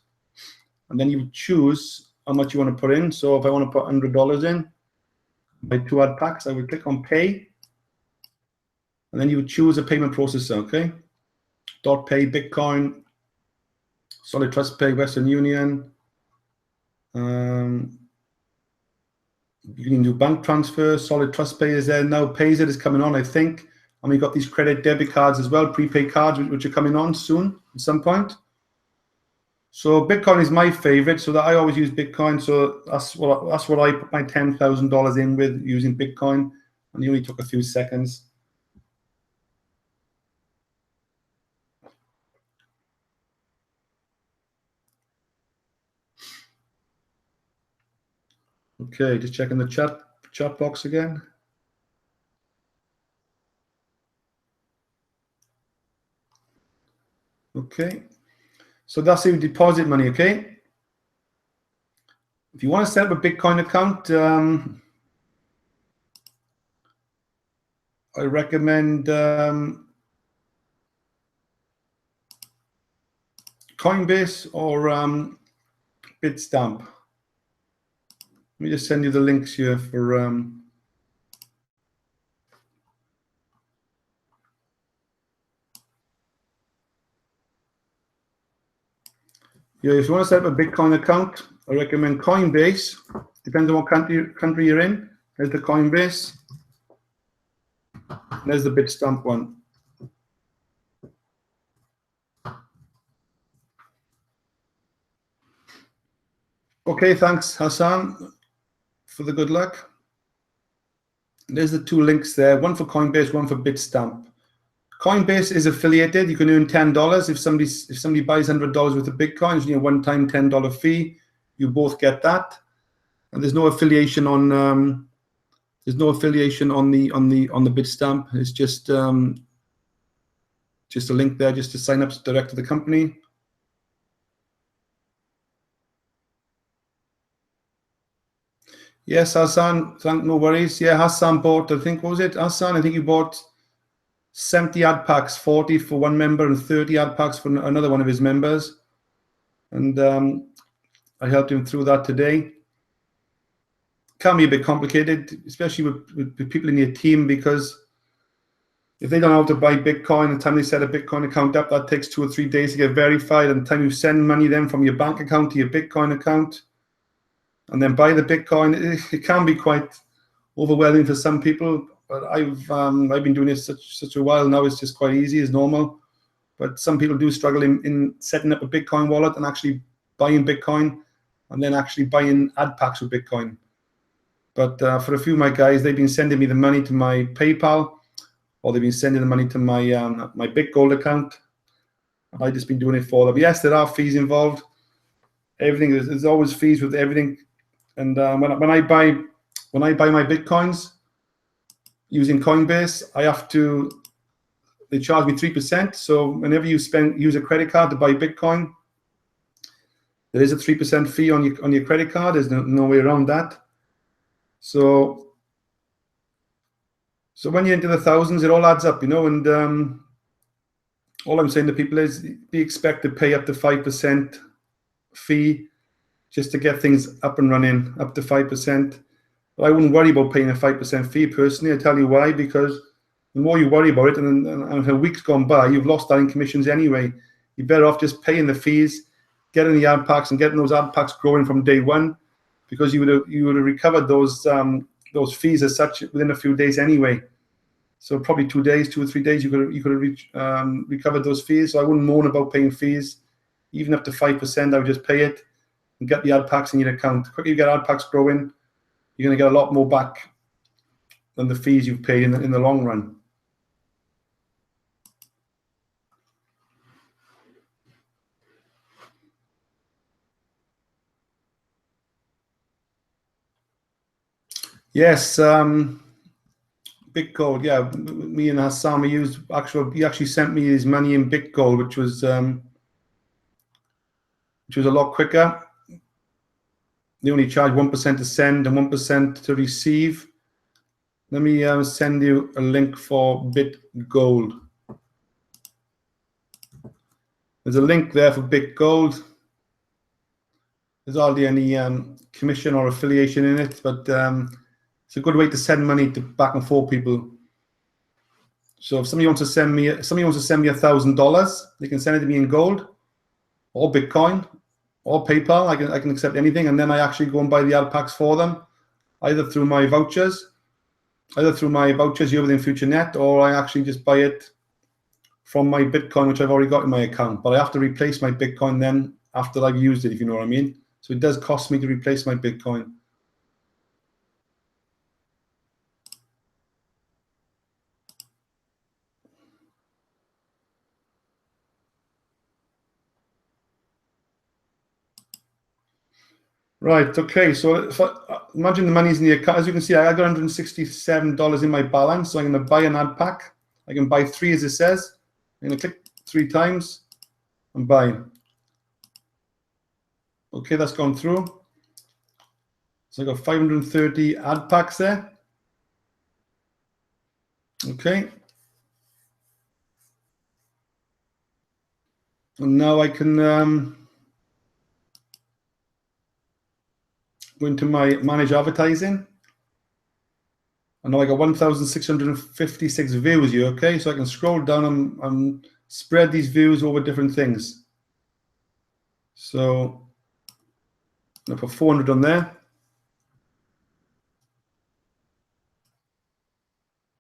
S1: and then you choose how much you want to put in. So if I want to put $100 in, buy 2 ad packs, I would click on pay, and then you would choose a payment processor, okay? .pay, Bitcoin, Solid Trust Pay, Western Union. You can do bank transfer. Solid Trust Pay is there now. Payzit is coming on, I think. And we've got these credit debit cards as well, prepaid cards, which are coming on soon at some point. So Bitcoin is my favorite, so that I always use Bitcoin. So that's what I put my $10,000 in with, using Bitcoin, and it only took a few seconds. Okay, just checking the chat box again. Okay, so that's how you deposit money, okay? If you want to set up a Bitcoin account, I recommend Coinbase or Bitstamp. Let me just send you the links here for yeah, if you want to set up a Bitcoin account, I recommend Coinbase. Depends on what country you're in. There's the Coinbase. There's the Bitstamp one. Okay, thanks, Hassan, for the good luck. There's the two links there, one for Coinbase, one for Bitstamp. Coinbase is affiliated. You can earn $10 if somebody buys $100 worth of Bitcoin. It's only a one-time $10 fee. You both get that, and there's no affiliation on the Bitstamp. It's just a link there just to sign up direct to the company. Yes, Hassan, no worries. Yeah, Hassan bought, I think, what was it, Hassan? I think you bought 70 ad packs, 40 for one member and 30 ad packs for another one of his members. And I helped him through that today. Can be a bit complicated, especially with people in your team, because if they don't know how to buy Bitcoin, the time they set a Bitcoin account up, that takes 2 or 3 days to get verified. And the time you send money then from your bank account to your Bitcoin account, and then buy the Bitcoin, it can be quite overwhelming for some people. But I've been doing this such a while now. It's just quite easy, it's normal. But some people do struggle in setting up a Bitcoin wallet and actually buying Bitcoin, and then actually buying ad packs with Bitcoin. But for a few of my guys, they've been sending me the money to my PayPal, or they've been sending the money to my my BitGold account. I've just been doing it for them. Yes, there are fees involved. Everything there's always fees with everything. And when I buy my Bitcoins using Coinbase, they charge me 3%. So whenever you use a credit card to buy Bitcoin, there is a 3% fee on your credit card. There's no way around that. So when you're into the thousands, it all adds up, you know. And all I'm saying to people is, be expected to pay up to 5% fee just to get things up and running, up to 5%. But I wouldn't worry about paying a 5% fee personally. I tell you why, because the more you worry about it, and a week's gone by, you've lost that in commissions anyway. You're better off just paying the fees, getting the ad packs, and getting those ad packs growing from day one, because you would have recovered those fees as such within a few days anyway. So probably 2 days, 2 or 3 days, you could have recovered those fees. So I wouldn't moan about paying fees, even up to 5%. I would just pay it and get the ad packs in your account. The quicker you get ad packs growing, you're going to get a lot more back than the fees you've paid in the long run. Yes, BitGold. Yeah, me and Hassan, he actually sent me his money in BitGold, which was a lot quicker. They only charge 1% to send and 1% to receive. Let me send you a link for BitGold. There's a link there for BitGold. There's hardly any commission or affiliation in it, but it's a good way to send money to back and forth people. So if somebody wants to send me $1,000, they can send it to me in gold, or Bitcoin, or PayPal. I can accept anything, and then I actually go and buy the ad packs for them, either through my vouchers here within FutureNet, or I actually just buy it from my Bitcoin, which I've already got in my account. But I have to replace my Bitcoin then after I've used it, if you know what I mean. So it does cost me to replace my Bitcoin. Right, okay, so imagine the money's in the account. As you can see, I got $167 in my balance, so I'm going to buy an ad pack. I can buy 3 as it says. I'm going to click 3 times and buy. Okay, that's gone through. So I got 530 ad packs there. Okay. And now I can go into my manage advertising. And now I got 1,656 views here. Okay, so I can scroll down and spread these views over different things. So I'm going to put 400 on there.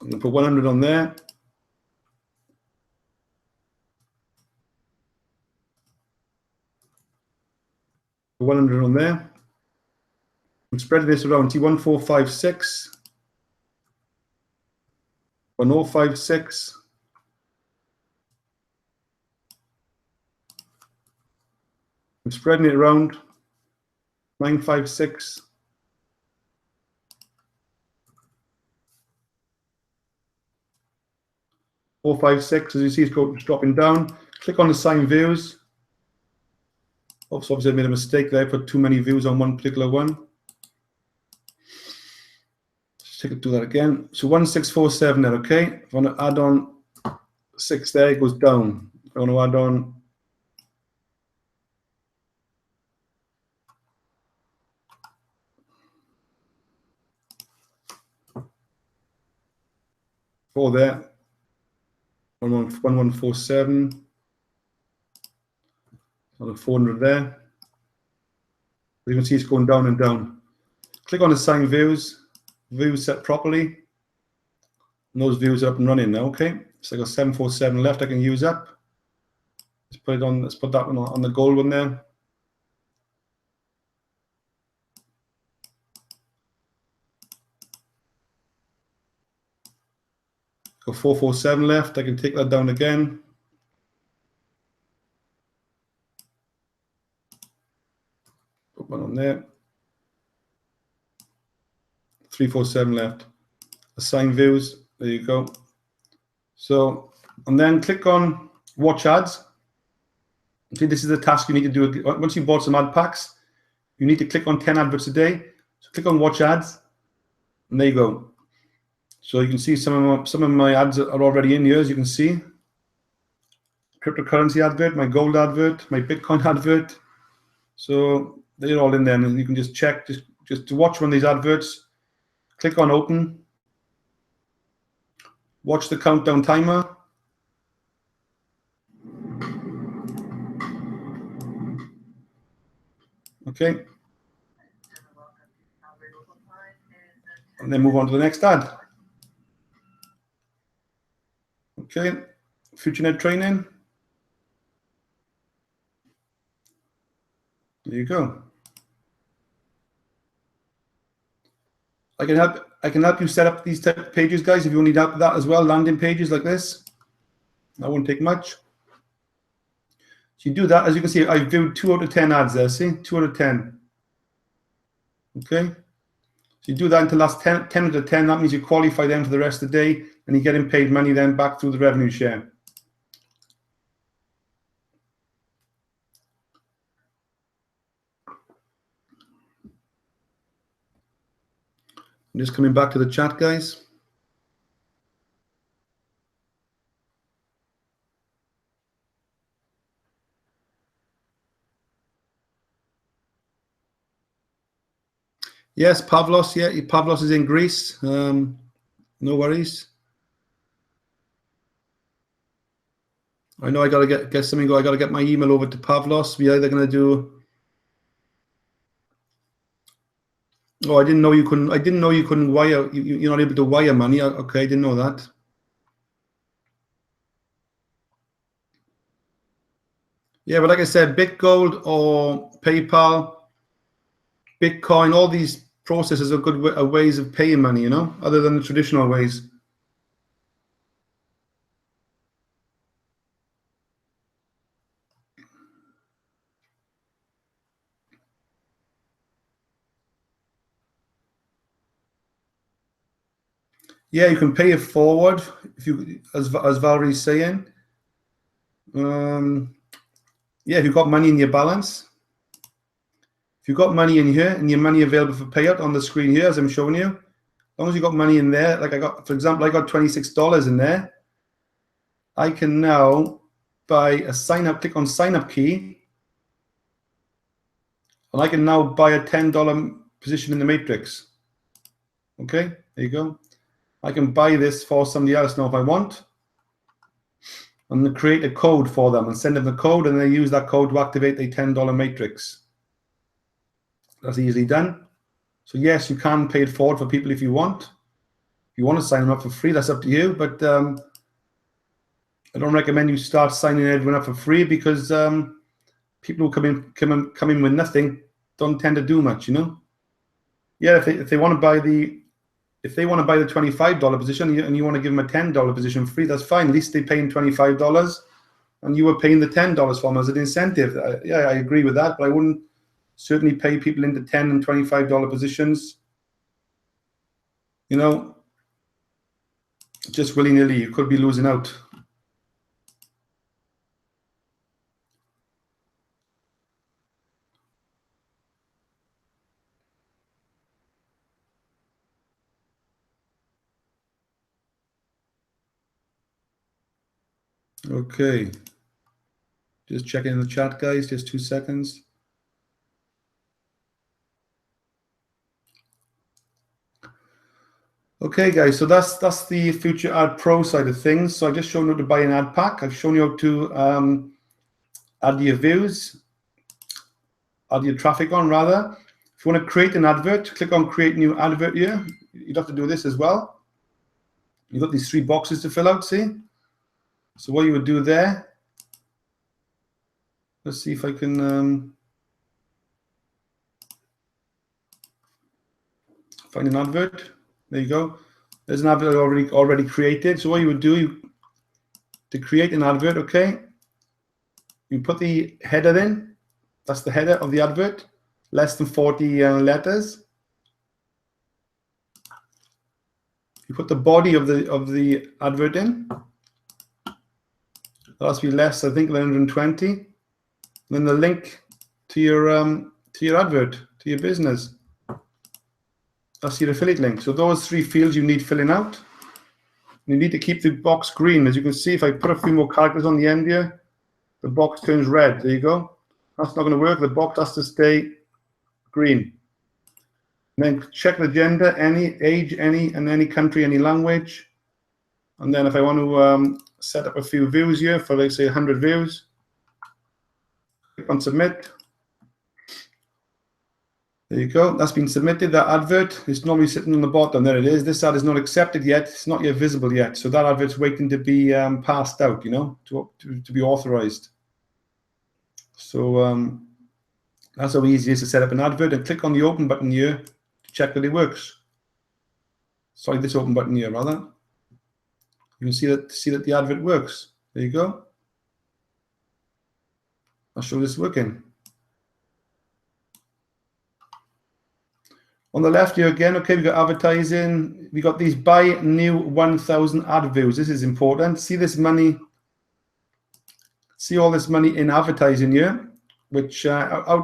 S1: I'm going to put 100 on there. 100 on there. I'm spreading this around. See 1456, 1056. I'm spreading it around. 956. 456. As you see, it's dropping down. Click on the sign views. Obviously, I made a mistake there. I put too many views on one particular one. Let's do that again. So 1647 there, okay? If I want to add on 6 there, it goes down. If I want to add on 4 there, 1147, another 400 there. You can see it's going down and down. Click on the sign views, views set properly. And those views are up and running now, okay? So I got 747 left, I can use up. Let's put it on, let's put that one on the gold one there. Got 447 left, I can take that down again. Put one on there. 347 left. Assign views, there you go. So, and then click on watch ads. Okay, this is the task you need to do. Once you bought some ad packs, you need to click on 10 adverts a day. So click on watch ads, and there you go. So you can see some of my ads are already in here, as you can see. Cryptocurrency advert, my gold advert, my Bitcoin advert. So they're all in there, and you can just check, just to watch one of these adverts. Click on open. Watch the countdown timer. Okay. And then move on to the next ad. Okay. FutureNet training. There you go. I can help you set up these type of pages, guys, if you need help with that as well, landing pages like this. That won't take much. So you do that. As you can see, I viewed 2 out of 10 ads there, see? 2 out of 10. Okay? So you do that until last 10 out of 10. That means you qualify them for the rest of the day, and you're getting paid money then back through the revenue share. I'm just coming back to the chat, guys. Yes, Pavlos. Yeah, Pavlos is in Greece. No worries. I know I got to get something. I got to get my email over to Pavlos. We're either going to do. Oh, I didn't know you couldn't. I didn't know you couldn't wire. You're not able to wire money. Okay, I didn't know that. Yeah, but like I said, BitGold or PayPal, Bitcoin, all these processes are good ways of paying money, you know, other than the traditional ways. Yeah, you can pay it forward if you, as Valerie's saying. Yeah, if you've got money in your balance. If you've got money in here and your money available for payout on the screen here, as I'm showing you, as long as you've got money in there, like I got, for example, I got $26 in there. I can now buy a sign up, click on sign up key, and I can now buy a $10 position in the matrix. Okay, there you go. I can buy this for somebody else now if I want. I'm going to create a code for them and send them the code, and they use that code to activate a $10 matrix. That's easily done. So yes, you can pay it forward for people if you want. If you want to sign them up for free, that's up to you. But I don't recommend you start signing everyone up for free, because people who come in with nothing don't tend to do much, you know. Yeah, if they want to buy the $25 position and you want to give them a $10 position free, that's fine. At least they're paying $25, and you were paying the $10 for them as an incentive. Yeah, I agree with that, but I wouldn't certainly pay people into $10 and $25 positions, you know, just willy-nilly. You could be losing out. Okay, just checking in the chat, guys, just 2 seconds. Okay, guys, so that's the FutureAdPro side of things. So I've just shown you how to buy an ad pack. I've shown you how to add your views, add your traffic on, rather. If you want to create an advert, click on Create New Advert here. You'd have to do this as well. You've got these 3 boxes to fill out, see? So what you would do there, let's see if I can find an advert. There you go. There's an advert already created. So what you would do to create an advert, okay, you put the header in. That's the header of the advert, less than 40 letters. You put the body of the advert in. That has to be less, I think, than 120. Then the link to your advert, to your business. That's your affiliate link. So those 3 fields you need filling out. You need to keep the box green. As you can see, if I put a few more characters on the end here, the box turns red. There you go. That's not going to work. The box has to stay green. And then check the gender, any age, any, and any country, any language. And then if I want to set up a few views here for, like, say, 100 views, click on submit. There you go. That's been submitted. That advert is normally sitting on the bottom. There it is. This ad is not accepted yet. It's not yet visible yet. So that advert's waiting to be passed out, you know, to be authorized. So that's how easy it is to set up an advert. And click on the open button here to check that it works. Sorry, this open button here, rather. You can see that the advert works. There you go. I'll show this working. On the left here again, okay, we've got advertising. We got these buy new 1,000 ad views. This is important. See this money, see all this money in advertising here, which I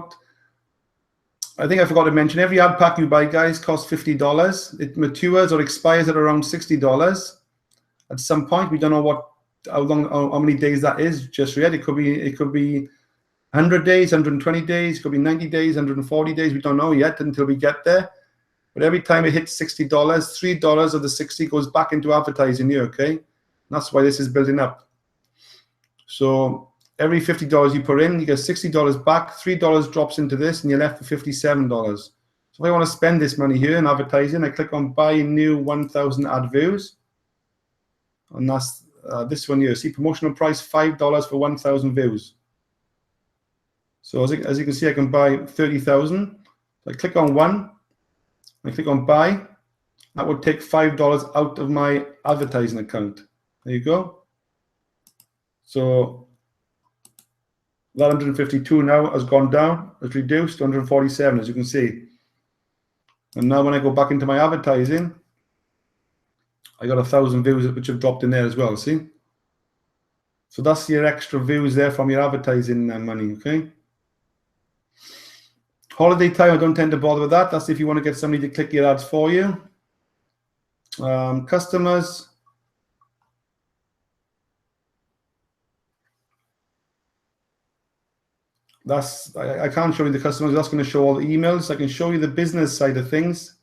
S1: think I forgot to mention, every ad pack you buy, guys, costs $50. It matures or expires at around $60 at some point. We don't know how many days that is just yet. It could be 100 days, 120 days, it could be 90 days, 140 days. We don't know yet until we get there. But every time it hits $60, $3 of the 60 goes back into advertising here, okay? And that's why this is building up. So every $50 you put in, you get $60 back, $3 drops into this, and you're left with $57. So if I want to spend this money here in advertising, I click on buy new 1,000 ad views. And that's this one here. See, promotional price $5 for 1,000 views. So as you can see, I can buy 30,000. So I click on one, I click on buy. That would take $5 out of my advertising account. There you go. So that 152 now has gone down, has reduced to 147, as you can see. And now when I go back into my advertising, I got 1,000 views which have dropped in there as well, see? So that's your extra views there from your advertising money, okay? Holiday time, I don't tend to bother with that. That's if you want to get somebody to click your ads for you. Customers. I can't show you the customers. That's going to show all the emails. I can show you the business side of things.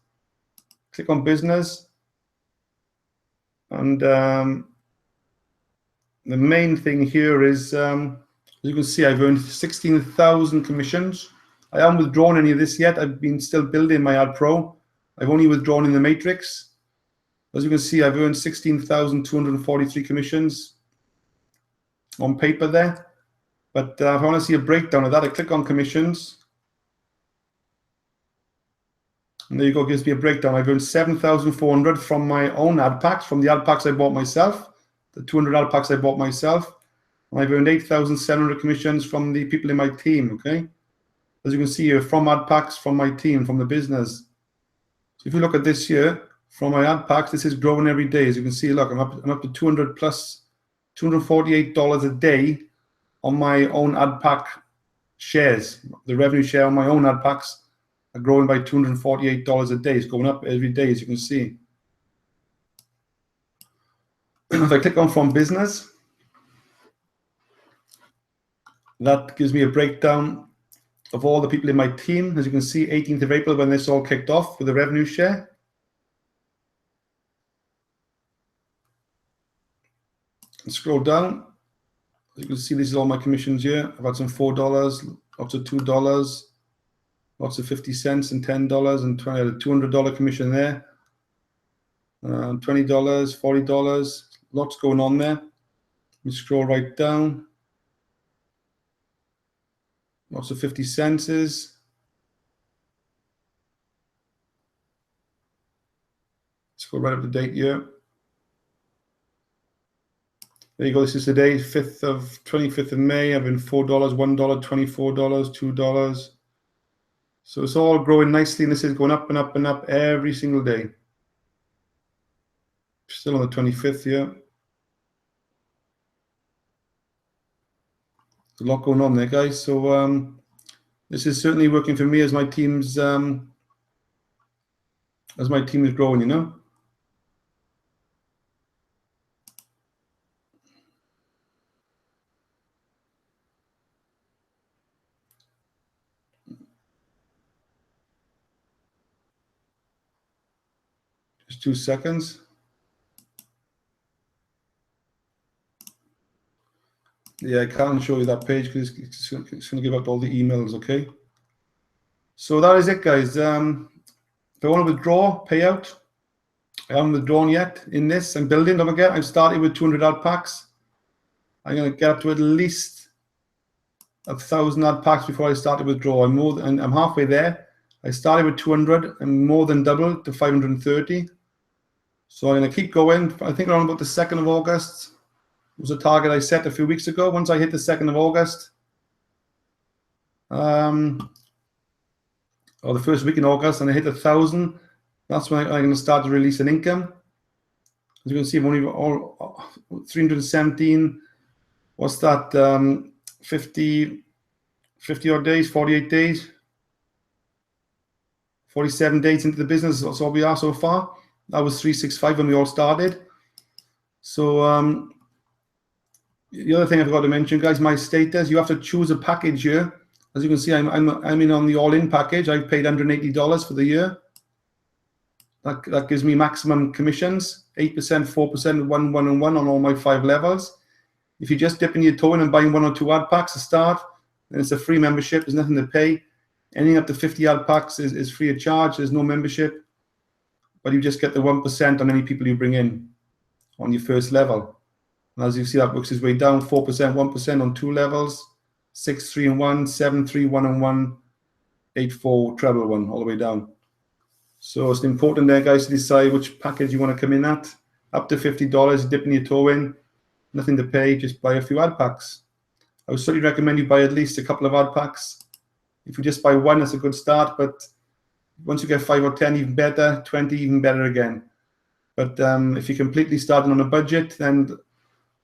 S1: Click on business. And the main thing here is, as you can see, I've earned 16,000 commissions. I haven't withdrawn any of this yet. I've been still building my AdPro. I've only withdrawn in the matrix. As you can see, I've earned 16,243 commissions on paper there. But if I want to see a breakdown of that, I click on commissions. And there you go, gives me a breakdown. I've earned 7,400 from my own ad packs, from the ad packs I bought myself, the 200 ad packs I bought myself. And I've earned 8,700 commissions from the people in my team, okay? As you can see here, from ad packs, from my team, from the business. So if you look at this here, from my ad packs, this is growing every day. As you can see, look, I'm up to 200 plus, $248 a day on my own ad pack shares. The revenue share on my own ad packs are growing by $248 a day. It's going up every day, as you can see. If I click on from business, that gives me a breakdown of all the people in my team. As you can see, 18th of April, when this all kicked off with the revenue share. And scroll down. As you can see, this is all my commissions here. I've had some $4, lots of $2, lots of 50 cents and $10 and $20, a $200 commission there. $20, $40, lots going on there. Let me scroll right down. Lots of 50 cents. Let's go right up to date here. There you go. This is today, 25th of May. I've been $4, $1, $24, $2. So it's all growing nicely, and this is going up and up and up every single day. Still on the 25th here. There's a lot going on there, guys. So this is certainly working for me as my team's as my team is growing, you know. Just 2 seconds. Yeah, I can't show you that page because it's going to give out all the emails, okay? So that is it, guys. If I want to withdraw payout, I haven't withdrawn yet in this. I'm building, don't forget, I've started with 200 ad packs. I'm going to get up to at least 1,000 ad packs before I start to withdraw. I'm halfway there. I started with 200 and more than doubled to 530. So I'm going to keep going. I think around about the 2nd of August was a target I set a few weeks ago. Once I hit the 2nd of August, or the first week in August, and I hit 1,000, that's when I'm going to start to release an income. As you can see, I've only all 317. What's that? 50 odd days, 48 days, 47 days into the business. That's all we are so far. That was 365 when we all started. So the other thing I forgot to mention, guys, my status. You have to choose a package here. As you can see, I'm in on the all-in package. I've paid $180 for the year. That gives me maximum commissions, 8%, 4%, 1, 1, and 1 on all my 5 levels. If you're just dipping your toe in and buying 1 or 2 ad packs to start, then it's a free membership. There's nothing to pay. Anything up to 50 ad packs is free of charge. There's no membership. But you just get the 1% on any people you bring in on your first level. And as you see, that works its way down, 4%, 1% on 2 levels, 6, 3, and 1, 7, 3, 1, and 1, 8, 4, treble 1, all the way down. So it's important there, guys, to decide which package you want to come in at. Up to $50, dipping your toe in, nothing to pay, just buy a few ad packs. I would certainly recommend you buy at least a couple of ad packs. If you just buy 1, that's a good start, but once you get 5 or 10, even better, 20, even better again. But if you're completely starting on a budget, then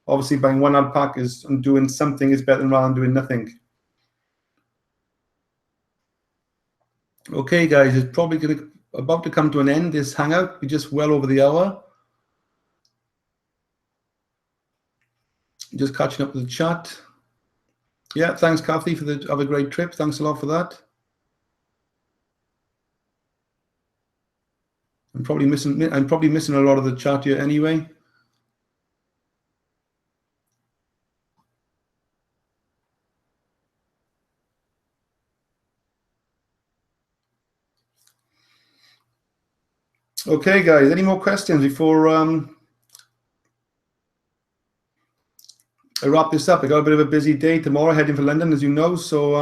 S1: obviously buying 1 ad pack and doing something is better than rather than doing nothing. Okay, guys, it's probably about to come to an end, this hangout. We're just well over the hour. Just catching up with the chat. Yeah, thanks, Kathy, have a great trip. Thanks a lot for that. I'm probably missing a lot of the chat here anyway. Okay, guys, any more questions before I wrap this up? I got a bit of a busy day tomorrow, heading for London, as you know. So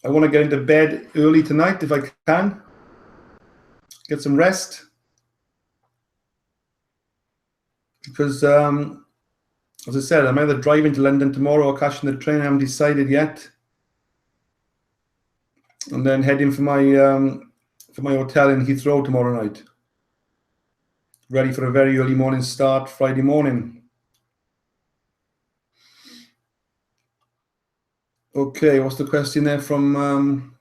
S1: I want to get into bed early tonight if I can. Get some rest. Because, as I said, I'm either driving to London tomorrow or catching the train. I haven't decided yet. And then heading for my hotel in Heathrow tomorrow night. Ready for a very early morning start Friday morning. Okay, what's the question there from?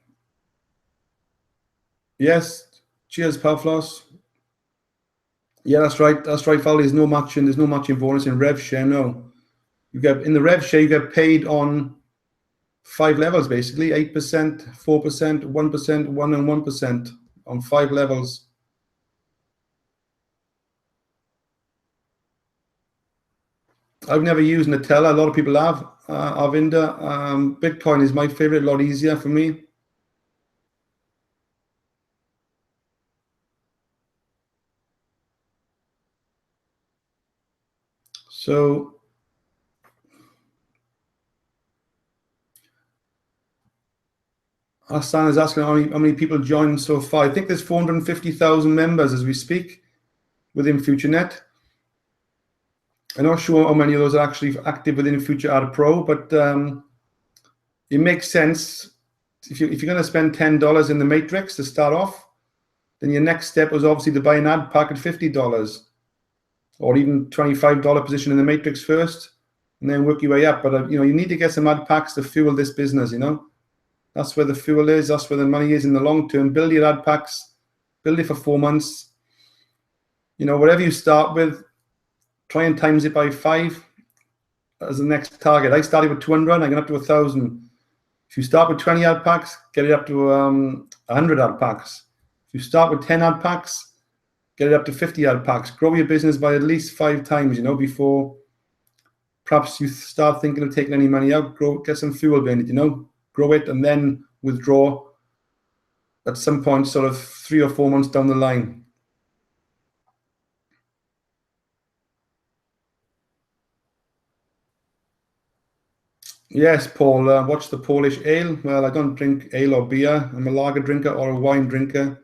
S1: Yes, cheers, Pavlos. Yeah, that's right. That's right, Val. There's no matching bonus in rev share. No, you get in the rev share. You get paid on 5 levels, basically 8%, 4%, 1%, 1 and 1% on 5 levels. I've never used Nutella. A lot of people have. Arvinder, Bitcoin is my favorite. A lot easier for me. So. Hassan is asking how many people joined so far. I think there's 450,000 members as we speak within FutureNet. I'm not sure how many of those are actually active within FutureAdPro, but it makes sense. If you're going to spend $10 in the matrix to start off, then your next step was obviously to buy an ad pack at $50 or even $25 position in the matrix first, and then work your way up. But you need to get some ad packs to fuel this business. That's where the fuel is. That's where the money is in the long term. Build your ad packs. Build it for 4 months. Whatever you start with, try and times it by 5 as the next target. I started with 200. I'm going up to 1,000. If you start with 20 ad packs, get it up to 100 ad packs. If you start with 10 ad packs, get it up to 50 ad packs. Grow your business by at least 5 times, before perhaps you start thinking of taking any money out. Get some fuel behind it, grow it and then withdraw at some point, sort of 3 or 4 months down the line. Yes, Paul, watch the Polish ale. Well, I don't drink ale or beer. I'm a lager drinker or a wine drinker.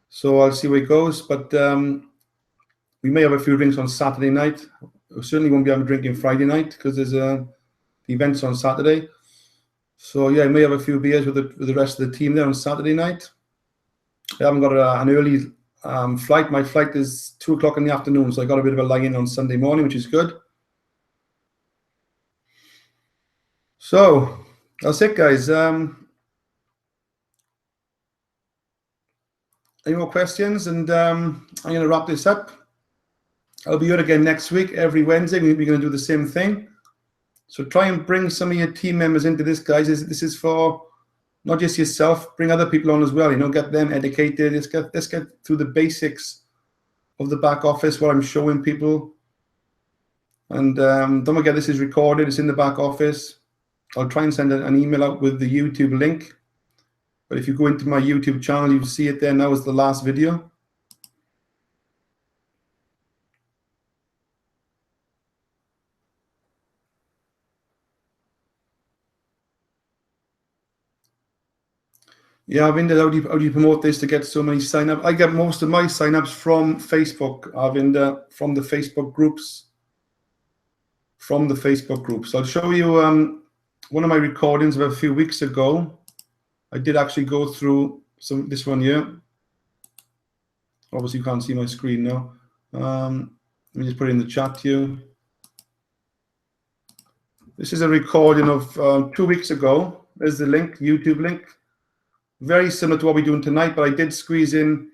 S1: So I'll see where it goes. But we may have a few drinks on Saturday night. We certainly won't be having drinking Friday night because there's events on Saturday. So yeah, I may have a few beers with the rest of the team there on Saturday night. I haven't got an early flight. My flight is 2 o'clock in the afternoon, so I got a bit of a lie-in on Sunday morning, which is good. So that's it, guys. Any more questions? And I'm going to wrap this up. I'll be here again next week, every Wednesday. We're going to do the same thing. So try and bring some of your team members into this, guys. This is for not just yourself. Bring other people on as well. Get them educated. Let's get through the basics of the back office, what I'm showing people. And don't forget, this is recorded. It's in the back office. I'll try and send an email out with the YouTube link. But if you go into my YouTube channel, you'll see it there now as the last video. Yeah, Arvinder, how do you promote this to get so many sign-ups? I get most of my sign-ups from Facebook, Arvinder, from the Facebook groups. I'll show you one of my recordings of a few weeks ago. I did actually go through this one here. Obviously, you can't see my screen now. Let me just put it in the chat to you. This is a recording of 2 weeks ago. There's the link, YouTube link. Very similar to what we're doing tonight, but I did squeeze in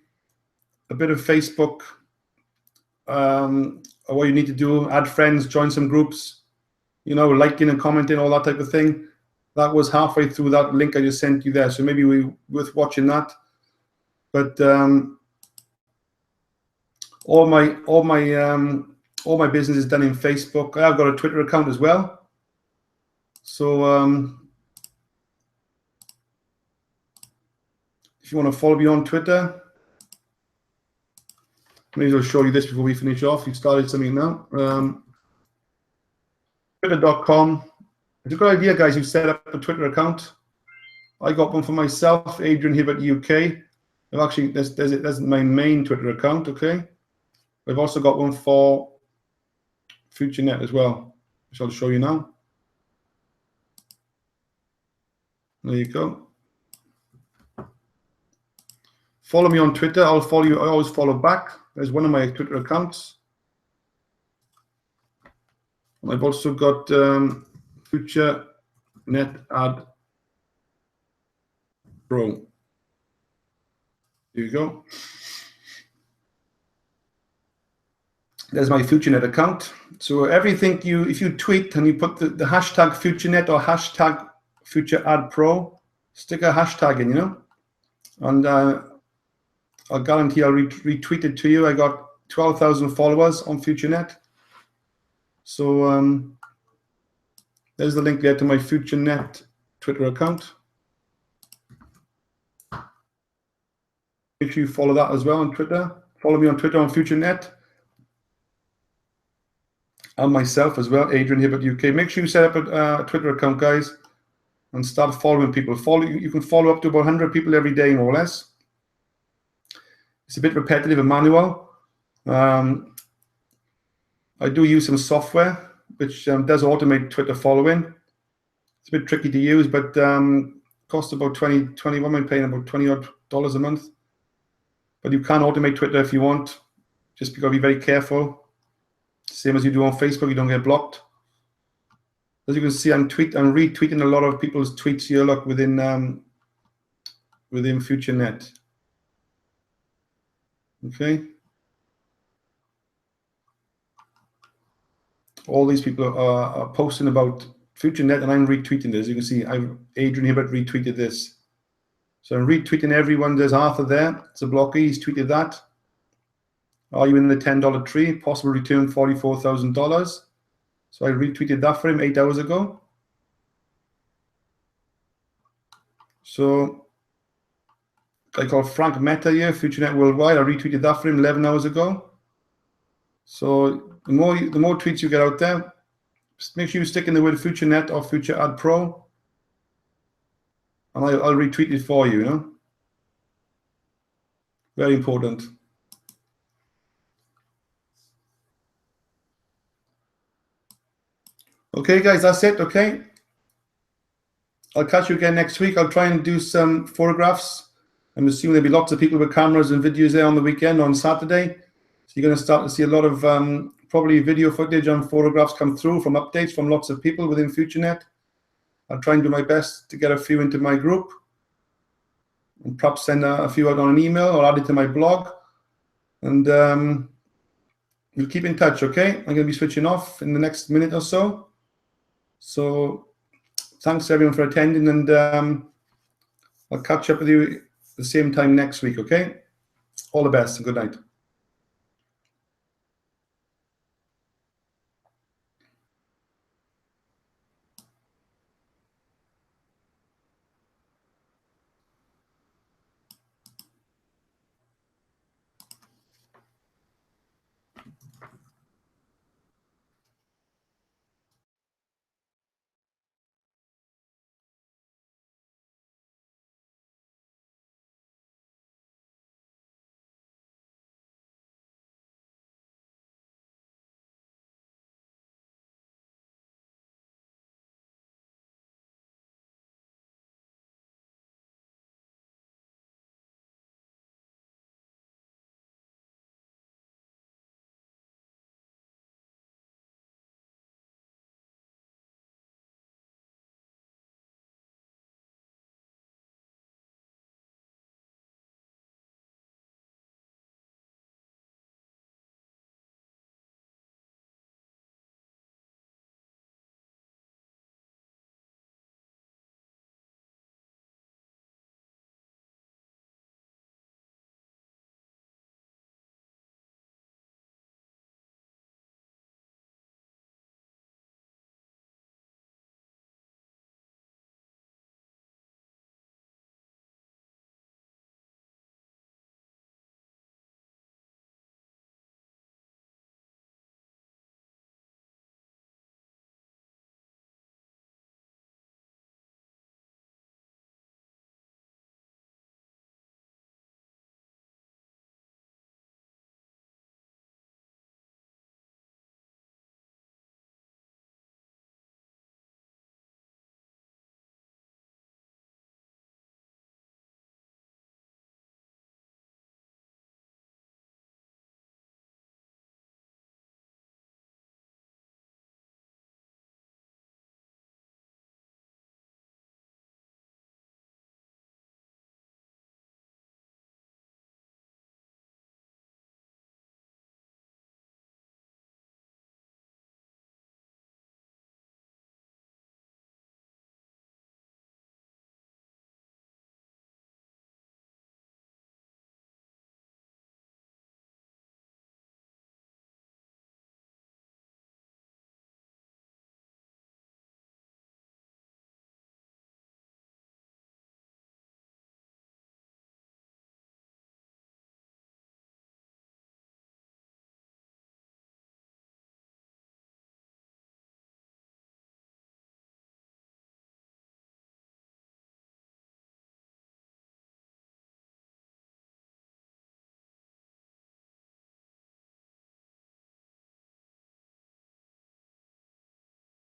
S1: a bit of Facebook, what you need to do, add friends, join some groups, liking and commenting, all that type of thing. That was halfway through that link I just sent you there, so maybe worth watching that. But all my business is done in Facebook. I've got a Twitter account as well. So if you want to follow me on Twitter, maybe I'll show you this before we finish off. You started something now. Twitter.com. It's a good idea, guys. You set up a Twitter account. I got one for myself, Adrian Hibbert UK. I've actually, there's my main Twitter account, okay? I've also got one for FutureNet as well, which I'll show you now. There you go. Follow me on Twitter. I'll follow you. I always follow back. There's one of my Twitter accounts. And I've also got FutureNet AdPro. Here you go. There's my FutureNet account. So everything if you tweet and you put the hashtag FutureNet or hashtag FutureAdPro, stick a hashtag in, you know, and I'll guarantee I'll retweet it to you. I got 12,000 followers on FutureNet. So there's the link there to my FutureNet Twitter account. Make sure you follow that as well on Twitter. Follow me on Twitter on FutureNet. And myself as well, Adrian Hibbert UK. Make sure you set up a Twitter account, guys, and start following people. You can follow up to about 100 people every day, more or less. It's a bit repetitive and manual. I do use some software which does automate Twitter following. It's a bit tricky to use, but costs about $21. I'm paying about $20 odd a month. But you can automate Twitter if you want. Just got to be very careful. Same as you do on Facebook, you don't get blocked. As you can see, I'm retweeting a lot of people's tweets here. Look, within FutureNet. Okay. All these people are posting about FutureNet, and I'm retweeting this. You can see Adrian Hibbert retweeted this. So I'm retweeting everyone. There's Arthur there. It's a blocker. He's tweeted that. Are you in the $10 tree? Possible return $44,000. So I retweeted that for him 8 hours ago. So I call Frank Meta here, FutureNet Worldwide. I retweeted that for him 11 hours ago. So the more tweets you get out there, just make sure you stick in the word FutureNet or FutureAdPro, and I'll retweet it for you. You know, very important. Okay, guys, that's it. Okay, I'll catch you again next week. I'll try and do some photographs. I'm assuming there'll be lots of people with cameras and videos there on the weekend, on Saturday. So you're going to start to see a lot of probably video footage and photographs come through from updates from lots of people within FutureNet. I'll try and do my best to get a few into my group, and perhaps send a few out on an email or add it to my blog. And we'll keep in touch, okay? I'm going to be switching off in the next minute or so. So thanks everyone for attending, and I'll catch up with you at the same time next week, okay? All the best and good night.